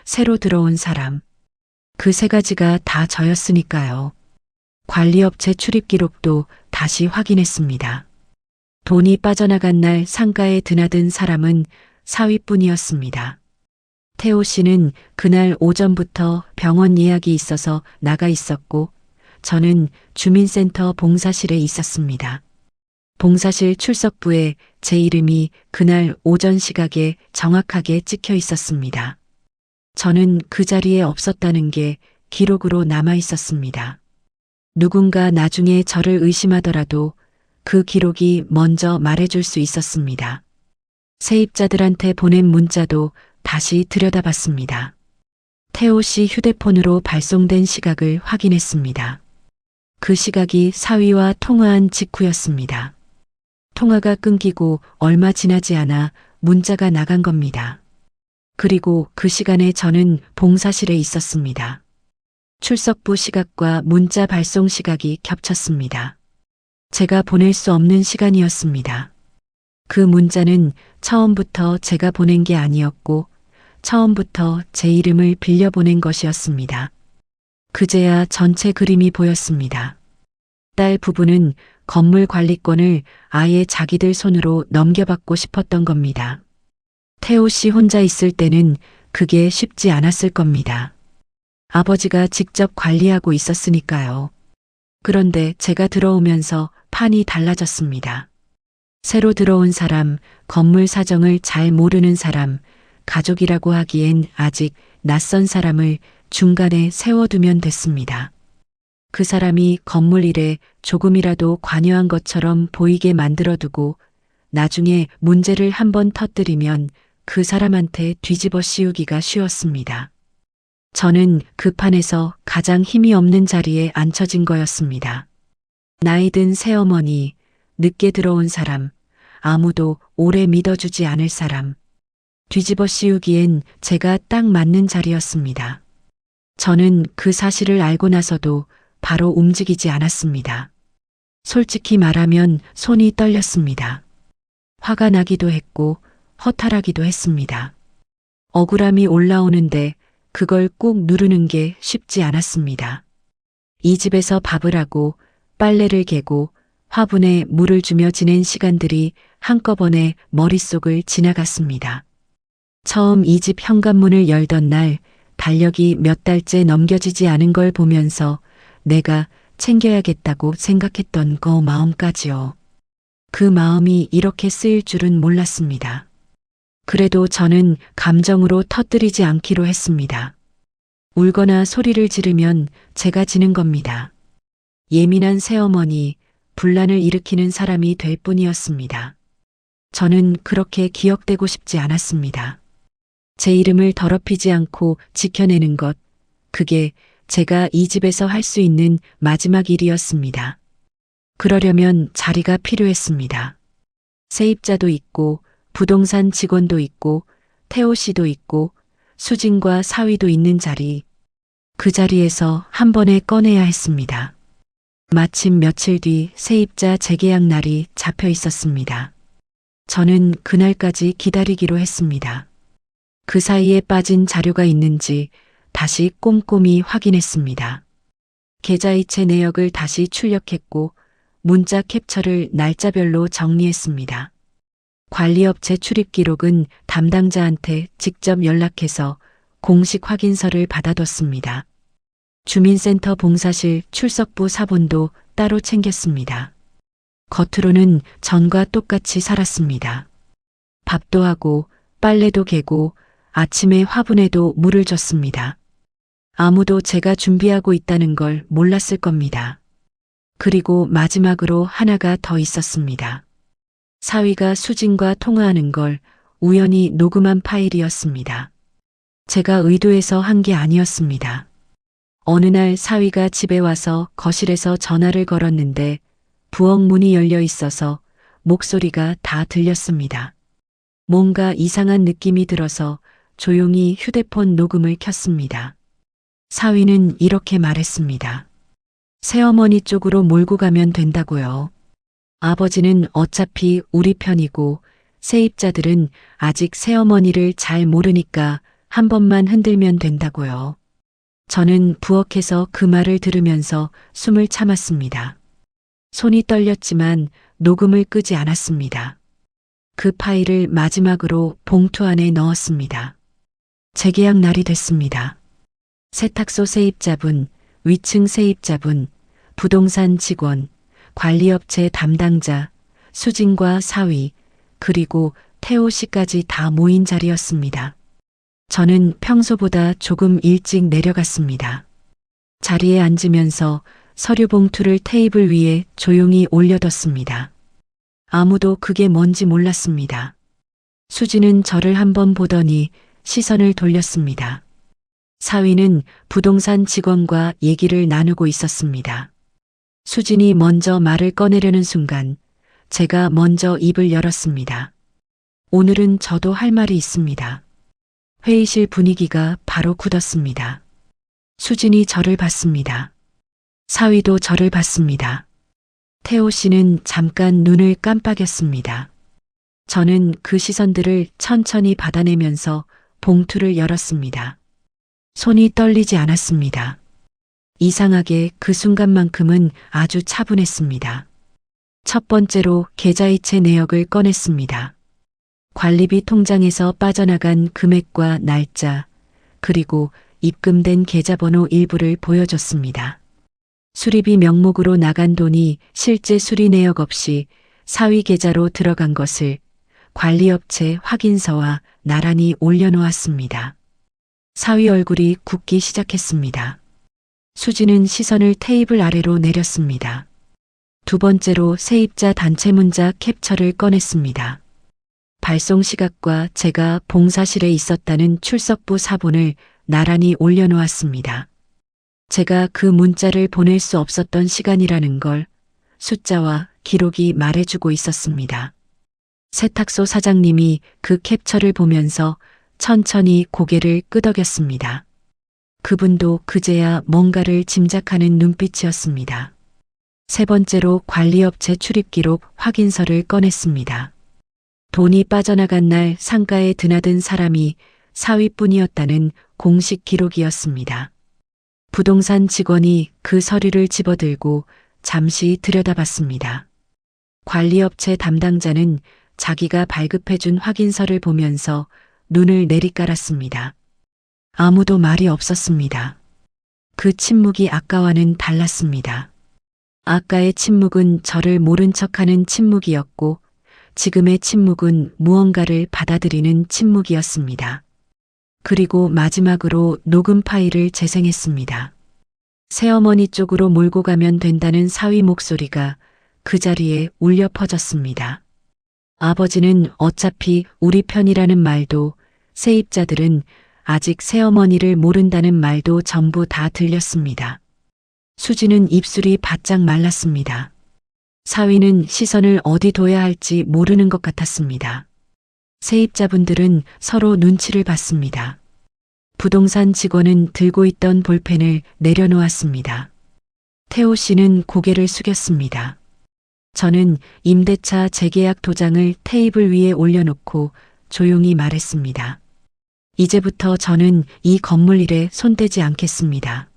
새로 들어온 사람, 그 세 가지가 다 저였으니까요. 관리업체 출입 기록도 다시 확인했습니다. 돈이 빠져나간 날 상가에 드나든 사람은 사위뿐이었습니다. 태호 씨는 그날 오전부터 병원 예약이 있어서 나가 있었고 저는 주민센터 봉사실에 있었습니다. 봉사실 출석부에 제 이름이 그날 오전 시각에 정확하게 찍혀 있었습니다. 저는 그 자리에 없었다는 게 기록으로 남아 있었습니다. 누군가 나중에 저를 의심하더라도 그 기록이 먼저 말해줄 수 있었습니다. 세입자들한테 보낸 문자도 다시 들여다봤습니다. 태호 씨 휴대폰으로 발송된 시각을 확인했습니다. 그 시각이 사위와 통화한 직후였습니다. 통화가 끊기고 얼마 지나지 않아 문자가 나간 겁니다. 그리고 그 시간에 저는 봉사실에 있었습니다. 출석부 시각과 문자 발송 시각이 겹쳤습니다. 제가 보낼 수 없는 시간이었습니다. 그 문자는 처음부터 제가 보낸 게 아니었고 처음부터 제 이름을 빌려 보낸 것이었습니다. 그제야 전체 그림이 보였습니다. 딸 부부는 건물 관리권을 아예 자기들 손으로 넘겨받고 싶었던 겁니다. 태호 씨 혼자 있을 때는 그게 쉽지 않았을 겁니다. 아버지가 직접 관리하고 있었으니까요. 그런데 제가 들어오면서 판이 달라졌습니다. 새로 들어온 사람, 건물 사정을 잘 모르는 사람, 가족이라고 하기엔 아직 낯선 사람을 중간에 세워두면 됐습니다. 그 사람이 건물 일에 조금이라도 관여한 것처럼 보이게 만들어두고 나중에 문제를 한번 터뜨리면 그 사람한테 뒤집어 씌우기가 쉬웠습니다. 저는 그 판에서 가장 힘이 없는 자리에 앉혀진 거였습니다. 나이 든 새어머니, 늦게 들어온 사람, 아무도 오래 믿어주지 않을 사람, 뒤집어 씌우기엔 제가 딱 맞는 자리였습니다. 저는 그 사실을 알고 나서도 바로 움직이지 않았습니다. 솔직히 말하면 손이 떨렸습니다. 화가 나기도 했고 허탈하기도 했습니다. 억울함이 올라오는데 그걸 꾹 누르는 게 쉽지 않았습니다. 이 집에서 밥을 하고 빨래를 개고 화분에 물을 주며 지낸 시간들이 한꺼번에 머릿속을 지나갔습니다. 처음 이 집 현관문을 열던 날 달력이 몇 달째 넘겨지지 않은 걸 보면서 내가 챙겨야겠다고 생각했던 그 마음까지요. 그 마음이 이렇게 쓰일 줄은 몰랐습니다. 그래도 저는 감정으로 터뜨리지 않기로 했습니다. 울거나 소리를 지르면 제가 지는 겁니다. 예민한 새어머니, 분란을 일으키는 사람이 될 뿐이었습니다. 저는 그렇게 기억되고 싶지 않았습니다. 제 이름을 더럽히지 않고 지켜내는 것, 그게 제가 이 집에서 할 수 있는 마지막 일이었습니다. 그러려면 자리가 필요했습니다. 세입자도 있고 부동산 직원도 있고 태호 씨도 있고 수진과 사위도 있는 자리. 그 자리에서 한 번에 꺼내야 했습니다. 마침 며칠 뒤 세입자 재계약 날이 잡혀 있었습니다. 저는 그날까지 기다리기로 했습니다. 그 사이에 빠진 자료가 있는지 다시 꼼꼼히 확인했습니다. 계좌이체 내역을 다시 출력했고 문자 캡처를 날짜별로 정리했습니다. 관리업체 출입 기록은 담당자한테 직접 연락해서 공식 확인서를 받아뒀습니다. 주민센터 봉사실 출석부 사본도 따로 챙겼습니다. 겉으로는 전과 똑같이 살았습니다. 밥도 하고 빨래도 개고 아침에 화분에도 물을 줬습니다. 아무도 제가 준비하고 있다는 걸 몰랐을 겁니다. 그리고 마지막으로 하나가 더 있었습니다. 사위가 수진과 통화하는 걸 우연히 녹음한 파일이었습니다. 제가 의도해서 한 게 아니었습니다. 어느 날 사위가 집에 와서 거실에서 전화를 걸었는데 부엌 문이 열려 있어서 목소리가 다 들렸습니다. 뭔가 이상한 느낌이 들어서 조용히 휴대폰 녹음을 켰습니다. 사위는 이렇게 말했습니다. 새어머니 쪽으로 몰고 가면 된다고요. 아버지는 어차피 우리 편이고 세입자들은 아직 새어머니를 잘 모르니까 한 번만 흔들면 된다고요. 저는 부엌에서 그 말을 들으면서 숨을 참았습니다. 손이 떨렸지만 녹음을 끄지 않았습니다. 그 파일을 마지막으로 봉투 안에 넣었습니다. 재계약 날이 됐습니다. 세탁소 세입자분, 위층 세입자분, 부동산 직원, 관리업체 담당자, 수진과 사위, 그리고 태호 씨까지 다 모인 자리였습니다. 저는 평소보다 조금 일찍 내려갔습니다. 자리에 앉으면서 서류 봉투를 테이블 위에 조용히 올려뒀습니다. 아무도 그게 뭔지 몰랐습니다. 수진은 저를 한번 보더니 시선을 돌렸습니다. 사위는 부동산 직원과 얘기를 나누고 있었습니다. 수진이 먼저 말을 꺼내려는 순간 제가 먼저 입을 열었습니다. 오늘은 저도 할 말이 있습니다. 회의실 분위기가 바로 굳었습니다. 수진이 저를 봤습니다. 사위도 저를 봤습니다. 태호 씨는 잠깐 눈을 깜빡였습니다. 저는 그 시선들을 천천히 받아내면서 봉투를 열었습니다. 손이 떨리지 않았습니다. 이상하게 그 순간만큼은 아주 차분했습니다. 첫 번째로 계좌이체 내역을 꺼냈습니다. 관리비 통장에서 빠져나간 금액과 날짜, 그리고 입금된 계좌번호 일부를 보여줬습니다. 수리비 명목으로 나간 돈이 실제 수리 내역 없이 사위 계좌로 들어간 것을 관리업체 확인서와 나란히 올려놓았습니다. 사위 얼굴이 굳기 시작했습니다. 수지는 시선을 테이블 아래로 내렸습니다. 두 번째로 세입자 단체 문자 캡처를 꺼냈습니다. 발송 시각과 제가 봉사실에 있었다는 출석부 사본을 나란히 올려놓았습니다. 제가 그 문자를 보낼 수 없었던 시간이라는 걸 숫자와 기록이 말해주고 있었습니다. 세탁소 사장님이 그 캡처를 보면서 천천히 고개를 끄덕였습니다. 그분도 그제야 뭔가를 짐작하는 눈빛이었습니다. 세 번째로 관리업체 출입기록 확인서를 꺼냈습니다. 돈이 빠져나간 날 상가에 드나든 사람이 사위뿐이었다는 공식 기록이었습니다. 부동산 직원이 그 서류를 집어들고 잠시 들여다봤습니다. 관리업체 담당자는 자기가 발급해준 확인서를 보면서 눈을 내리깔았습니다. 아무도 말이 없었습니다. 그 침묵이 아까와는 달랐습니다. 아까의 침묵은 저를 모른 척하는 침묵이었고 지금의 침묵은 무언가를 받아들이는 침묵이었습니다. 그리고 마지막으로 녹음 파일을 재생했습니다. 새어머니 쪽으로 몰고 가면 된다는 사위 목소리가 그 자리에 울려 퍼졌습니다. 아버지는 어차피 우리 편이라는 말도 세입자들은 아직 새어머니를 모른다는 말도 전부 다 들렸습니다. 수지는 입술이 바짝 말랐습니다. 사위는 시선을 어디 둬야 할지 모르는 것 같았습니다. 세입자분들은 서로 눈치를 봤습니다. 부동산 직원은 들고 있던 볼펜을 내려놓았습니다. 태호 씨는 고개를 숙였습니다. 저는 임대차 재계약 도장을 테이블 위에 올려놓고 조용히 말했습니다. 이제부터 저는 이 건물 일에 손대지 않겠습니다.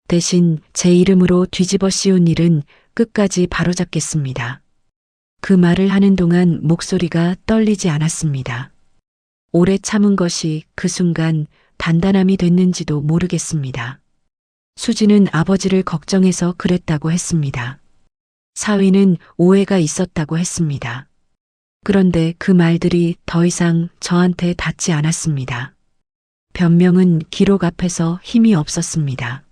대신 제 이름으로 뒤집어 씌운 일은 끝까지 바로잡겠습니다. 그 말을 하는 동안 목소리가 떨리지 않았습니다. 오래 참은 것이 그 순간 단단함이 됐는지도 모르겠습니다. 수지는 아버지를 걱정해서 그랬다고 했습니다. 사위는 오해가 있었다고 했습니다. 그런데 그 말들이 더 이상 저한테 닿지 않았습니다. 변명은 기록 앞에서 힘이 없었습니다.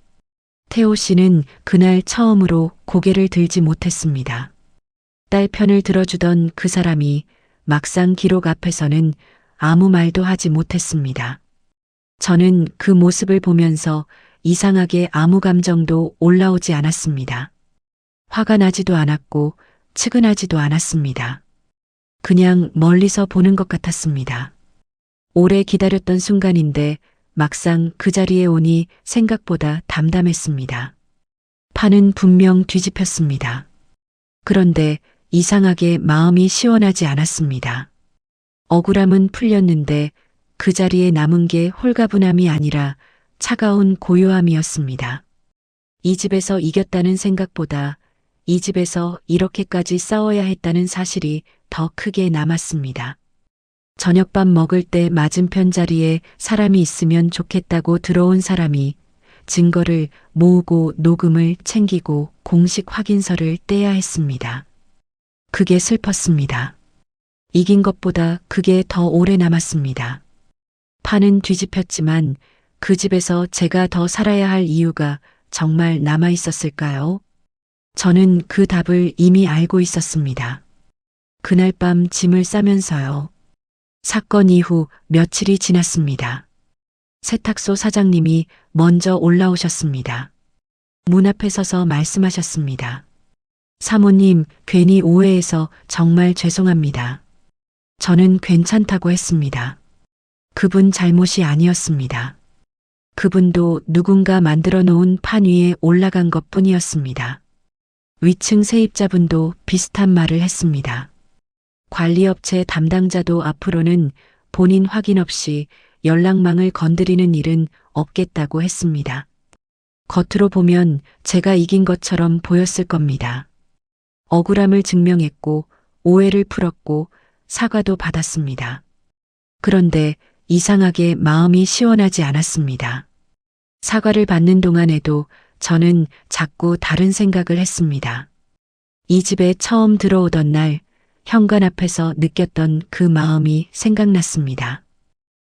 태호 씨는 그날 처음으로 고개를 들지 못했습니다. 딸 편을 들어주던 그 사람이 막상 기록 앞에서는 아무 말도 하지 못했습니다. 저는 그 모습을 보면서 이상하게 아무 감정도 올라오지 않았습니다. 화가 나지도 않았고 측은하지도 않았습니다. 그냥 멀리서 보는 것 같았습니다. 오래 기다렸던 순간인데 막상 그 자리에 오니 생각보다 담담했습니다. 판은 분명 뒤집혔습니다. 그런데 이상하게 마음이 시원하지 않았습니다. 억울함은 풀렸는데 그 자리에 남은 게 홀가분함이 아니라 차가운 고요함이었습니다. 이 집에서 이겼다는 생각보다 이 집에서 이렇게까지 싸워야 했다는 사실이 더 크게 남았습니다. 저녁밥 먹을 때 맞은편 자리에 사람이 있으면 좋겠다고 들어온 사람이 증거를 모으고 녹음을 챙기고 공식 확인서를 떼야 했습니다. 그게 슬펐습니다. 이긴 것보다 그게 더 오래 남았습니다. 판은 뒤집혔지만 그 집에서 제가 더 살아야 할 이유가 정말 남아 있었을까요? 저는 그 답을 이미 알고 있었습니다. 그날 밤 짐을 싸면서요. 사건 이후 며칠이 지났습니다. 세탁소 사장님이 먼저 올라오셨습니다. 문 앞에 서서 말씀하셨습니다. 사모님, 괜히 오해해서 정말 죄송합니다. 저는 괜찮다고 했습니다. 그분 잘못이 아니었습니다. 그분도 누군가 만들어 놓은 판 위에 올라간 것 뿐이었습니다. 위층 세입자분도 비슷한 말을 했습니다. 관리업체 담당자도 앞으로는 본인 확인 없이 연락망을 건드리는 일은 없겠다고 했습니다. 겉으로 보면 제가 이긴 것처럼 보였을 겁니다. 억울함을 증명했고 오해를 풀었고 사과도 받았습니다. 그런데 이상하게 마음이 시원하지 않았습니다. 사과를 받는 동안에도 저는 자꾸 다른 생각을 했습니다. 이 집에 처음 들어오던 날 현관 앞에서 느꼈던 그 마음이 생각났습니다.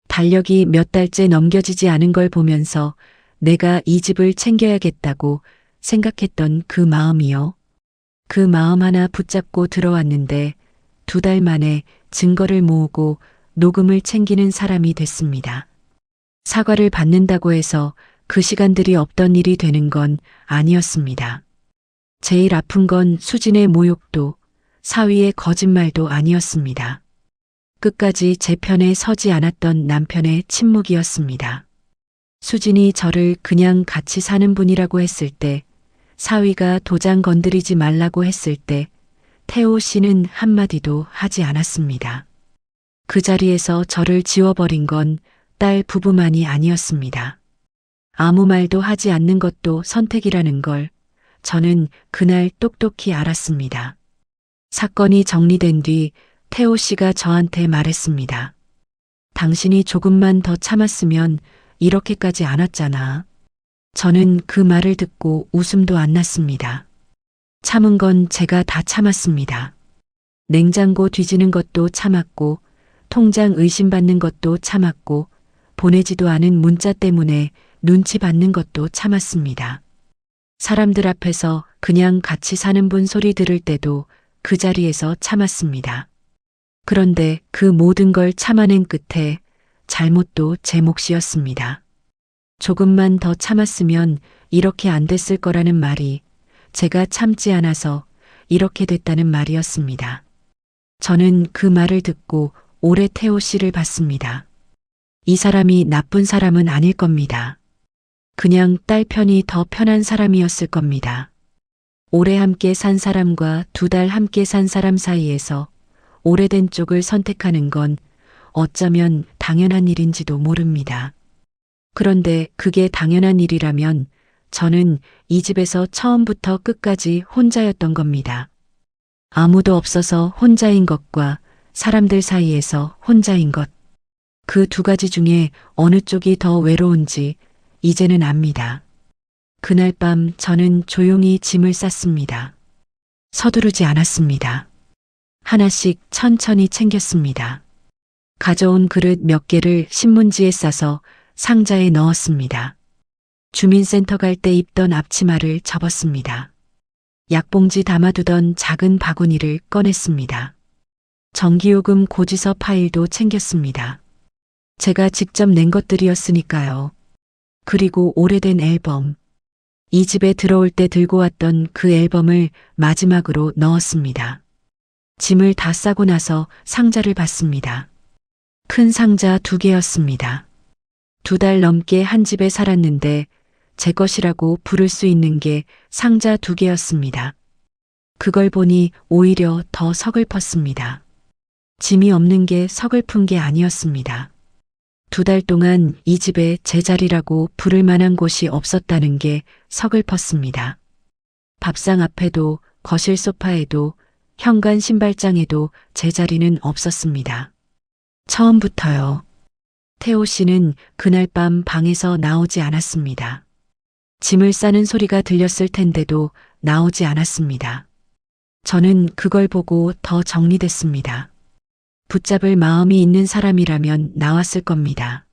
달력이 몇 달째 넘겨지지 않은 걸 보면서 내가 이 집을 챙겨야겠다고 생각했던 그 마음이요. 그 마음 하나 붙잡고 들어왔는데 2달 만에 증거를 모으고 녹음을 챙기는 사람이 됐습니다. 사과를 받는다고 해서 그 시간들이 없던 일이 되는 건 아니었습니다. 제일 아픈 건 수진의 모욕도 사위의 거짓말도 아니었습니다. 끝까지 제 편에 서지 않았던 남편의 침묵이었습니다. 수진이 저를 그냥 같이 사는 분이라고 했을 때, 사위가 도장 건드리지 말라고 했을 때, 태호 씨는 한마디도 하지 않았습니다. 그 자리에서 저를 지워버린 건 딸 부부만이 아니었습니다. 아무 말도 하지 않는 것도 선택이라는 걸 저는 그날 똑똑히 알았습니다. 사건이 정리된 뒤 태호 씨가 저한테 말했습니다. 당신이 조금만 더 참았으면 이렇게까지 안 왔잖아. 저는 그 말을 듣고 웃음도 안 났습니다. 참은 건 제가 다 참았습니다. 냉장고 뒤지는 것도 참았고, 통장 의심받는 것도 참았고, 보내지도 않은 문자 때문에 눈치 받는 것도 참았습니다. 사람들 앞에서 그냥 같이 사는 분 소리 들을 때도 그 자리에서 참았습니다. 그런데 그 모든 걸 참아낸 끝에 잘못도 제 몫이었습니다. 조금만 더 참았으면 이렇게 안 됐을 거라는 말이 제가 참지 않아서 이렇게 됐다는 말이었습니다. 저는 그 말을 듣고 올해 태호 씨를 봤습니다. 이 사람이 나쁜 사람은 아닐 겁니다. 그냥 딸 편이 더 편한 사람이었을 겁니다. 오래 함께 산 사람과 2달 함께 산 사람 사이에서 오래된 쪽을 선택하는 건 어쩌면 당연한 일인지도 모릅니다. 그런데 그게 당연한 일이라면 저는 이 집에서 처음부터 끝까지 혼자였던 겁니다. 아무도 없어서 혼자인 것과 사람들 사이에서 혼자인 것. 그 2가지 중에 어느 쪽이 더 외로운지 이제는 압니다. 그날 밤 저는 조용히 짐을 쌌습니다. 서두르지 않았습니다. 하나씩 천천히 챙겼습니다. 가져온 그릇 몇 개를 신문지에 싸서 상자에 넣었습니다. 주민센터 갈 때 입던 앞치마를 접었습니다. 약봉지 담아두던 작은 바구니를 꺼냈습니다. 전기요금 고지서 파일도 챙겼습니다. 제가 직접 낸 것들이었으니까요. 그리고 오래된 앨범. 이 집에 들어올 때 들고 왔던 그 앨범을 마지막으로 넣었습니다. 짐을 다 싸고 나서 상자를 봤습니다. 큰 상자 2개였습니다. 2달 넘게 한 집에 살았는데 제 것이라고 부를 수 있는 게 상자 2개였습니다. 그걸 보니 오히려 더 서글펐습니다. 짐이 없는 게 서글픈 게 아니었습니다. 2달 동안 이 집에 제 자리라고 부를 만한 곳이 없었다는 게 서글펐습니다. 밥상 앞에도 거실 소파에도 현관 신발장에도 제 자리는 없었습니다. 처음부터요. 태호 씨는 그날 밤 방에서 나오지 않았습니다. 짐을 싸는 소리가 들렸을 텐데도 나오지 않았습니다. 저는 그걸 보고 더 정리됐습니다. 붙잡을 마음이 있는 사람이라면 나왔을 겁니다.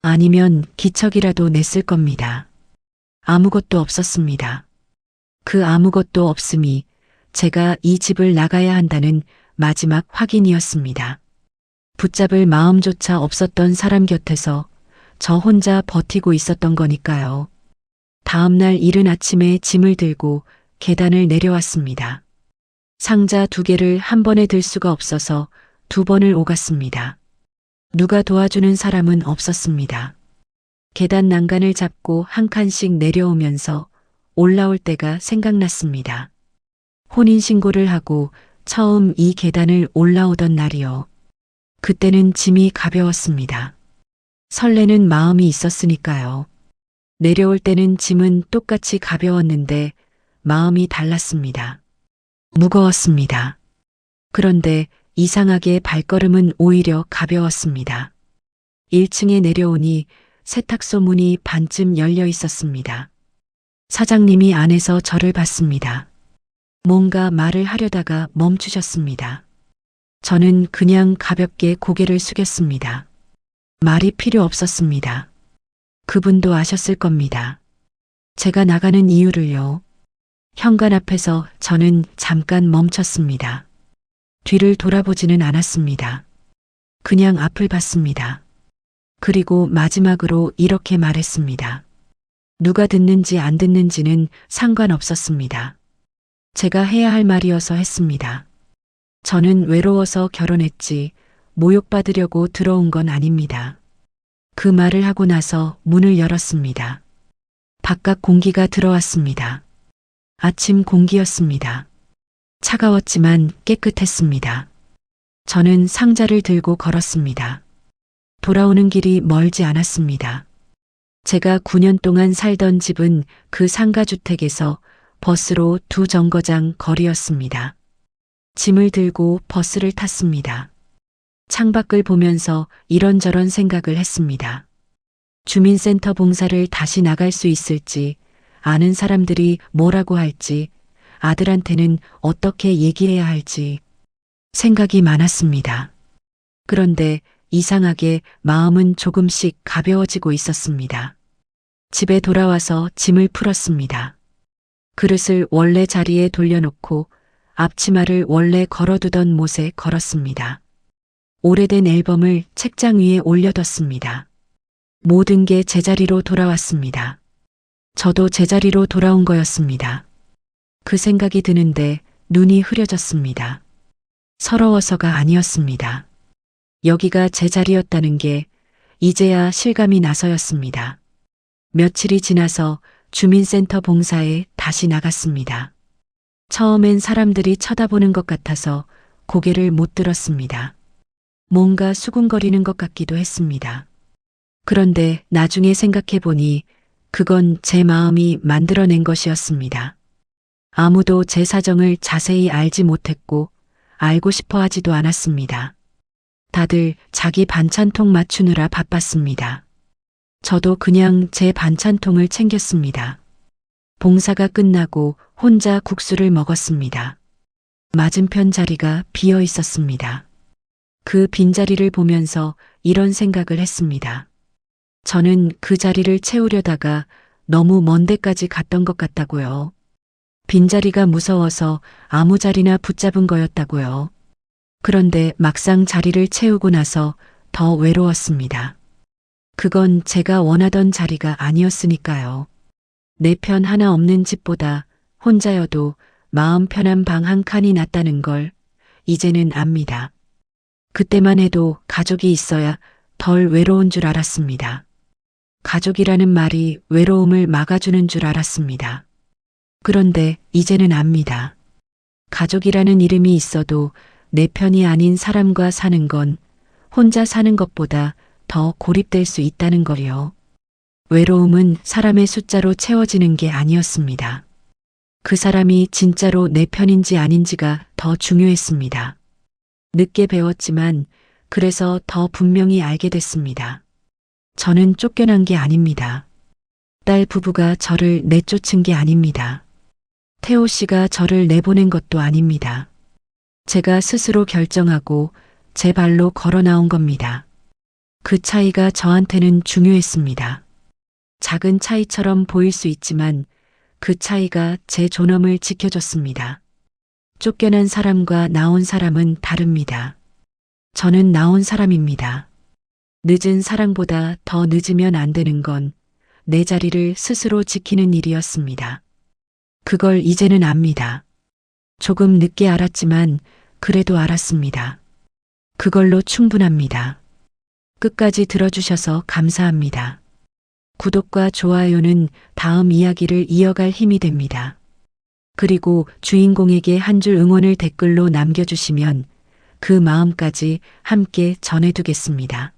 아니면 기척이라도 냈을 겁니다. 아무것도 없었습니다. 그 아무것도 없음이 제가 이 집을 나가야 한다는 마지막 확인이었습니다. 붙잡을 마음조차 없었던 사람 곁에서 저 혼자 버티고 있었던 거니까요. 다음날 이른 아침에 짐을 들고 계단을 내려왔습니다. 상자 2개를 한 번에 들 수가 없어서 2번을 오갔습니다. 누가 도와주는 사람은 없었습니다. 계단 난간을 잡고 한 칸씩 내려오면서 올라올 때가 생각났습니다. 혼인신고를 하고 처음 이 계단을 올라오던 날이요. 그때는 짐이 가벼웠습니다. 설레는 마음이 있었으니까요. 내려올 때는 짐은 똑같이 가벼웠는데 마음이 달랐습니다. 무거웠습니다. 그런데 이상하게 발걸음은 오히려 가벼웠습니다. 1층에 내려오니 세탁소 문이 반쯤 열려 있었습니다. 사장님이 안에서 저를 봤습니다. 뭔가 말을 하려다가 멈추셨습니다. 저는 그냥 가볍게 고개를 숙였습니다. 말이 필요 없었습니다. 그분도 아셨을 겁니다. 제가 나가는 이유를요. 현관 앞에서 저는 잠깐 멈췄습니다. 뒤를 돌아보지는 않았습니다. 그냥 앞을 봤습니다. 그리고 마지막으로 이렇게 말했습니다. 누가 듣는지 안 듣는지는 상관없었습니다. 제가 해야 할 말이어서 했습니다. 저는 외로워서 결혼했지 모욕받으려고 들어온 건 아닙니다. 그 말을 하고 나서 문을 열었습니다. 바깥 공기가 들어왔습니다. 아침 공기였습니다. 차가웠지만 깨끗했습니다. 저는 상자를 들고 걸었습니다. 돌아오는 길이 멀지 않았습니다. 제가 9년 동안 살던 집은 그 상가주택에서 버스로 2정거장 거리였습니다. 짐을 들고 버스를 탔습니다. 창밖을 보면서 이런저런 생각을 했습니다. 주민센터 봉사를 다시 나갈 수 있을지, 아는 사람들이 뭐라고 할지, 아들한테는 어떻게 얘기해야 할지 생각이 많았습니다. 그런데 이상하게 마음은 조금씩 가벼워지고 있었습니다. 집에 돌아와서 짐을 풀었습니다. 그릇을 원래 자리에 돌려놓고 앞치마를 원래 걸어두던 못에 걸었습니다. 오래된 앨범을 책장 위에 올려뒀습니다. 모든 게 제자리로 돌아왔습니다. 저도 제자리로 돌아온 거였습니다. 그 생각이 드는데 눈이 흐려졌습니다. 서러워서가 아니었습니다. 여기가 제 자리였다는 게 이제야 실감이 나서였습니다. 며칠이 지나서 주민센터 봉사에 다시 나갔습니다. 처음엔 사람들이 쳐다보는 것 같아서 고개를 못 들었습니다. 뭔가 수군거리는 것 같기도 했습니다. 그런데 나중에 생각해 보니 그건 제 마음이 만들어낸 것이었습니다. 아무도 제 사정을 자세히 알지 못했고 알고 싶어 하지도 않았습니다. 다들 자기 반찬통 맞추느라 바빴습니다. 저도 그냥 제 반찬통을 챙겼습니다. 봉사가 끝나고 혼자 국수를 먹었습니다. 맞은편 자리가 비어 있었습니다. 그 빈자리를 보면서 이런 생각을 했습니다. 저는 그 자리를 채우려다가 너무 먼 데까지 갔던 것 같다고요. 빈자리가 무서워서 아무 자리나 붙잡은 거였다고요. 그런데 막상 자리를 채우고 나서 더 외로웠습니다. 그건 제가 원하던 자리가 아니었으니까요. 내 편 하나 없는 집보다 혼자여도 마음 편한 방 한 칸이 낫다는 걸 이제는 압니다. 그때만 해도 가족이 있어야 덜 외로운 줄 알았습니다. 가족이라는 말이 외로움을 막아주는 줄 알았습니다. 그런데 이제는 압니다. 가족이라는 이름이 있어도 내 편이 아닌 사람과 사는 건 혼자 사는 것보다 더 고립될 수 있다는 걸요. 외로움은 사람의 숫자로 채워지는 게 아니었습니다. 그 사람이 진짜로 내 편인지 아닌지가 더 중요했습니다. 늦게 배웠지만 그래서 더 분명히 알게 됐습니다. 저는 쫓겨난 게 아닙니다. 딸 부부가 저를 내쫓은 게 아닙니다. 태호 씨가 저를 내보낸 것도 아닙니다. 제가 스스로 결정하고 제 발로 걸어 나온 겁니다. 그 차이가 저한테는 중요했습니다. 작은 차이처럼 보일 수 있지만 그 차이가 제 존엄을 지켜줬습니다. 쫓겨난 사람과 나온 사람은 다릅니다. 저는 나온 사람입니다. 늦은 사랑보다 더 늦으면 안 되는 건 내 자리를 스스로 지키는 일이었습니다. 그걸 이제는 압니다. 조금 늦게 알았지만 그래도 알았습니다. 그걸로 충분합니다. 끝까지 들어주셔서 감사합니다. 구독과 좋아요는 다음 이야기를 이어갈 힘이 됩니다. 그리고 주인공에게 한 줄 응원을 댓글로 남겨주시면 그 마음까지 함께 전해두겠습니다.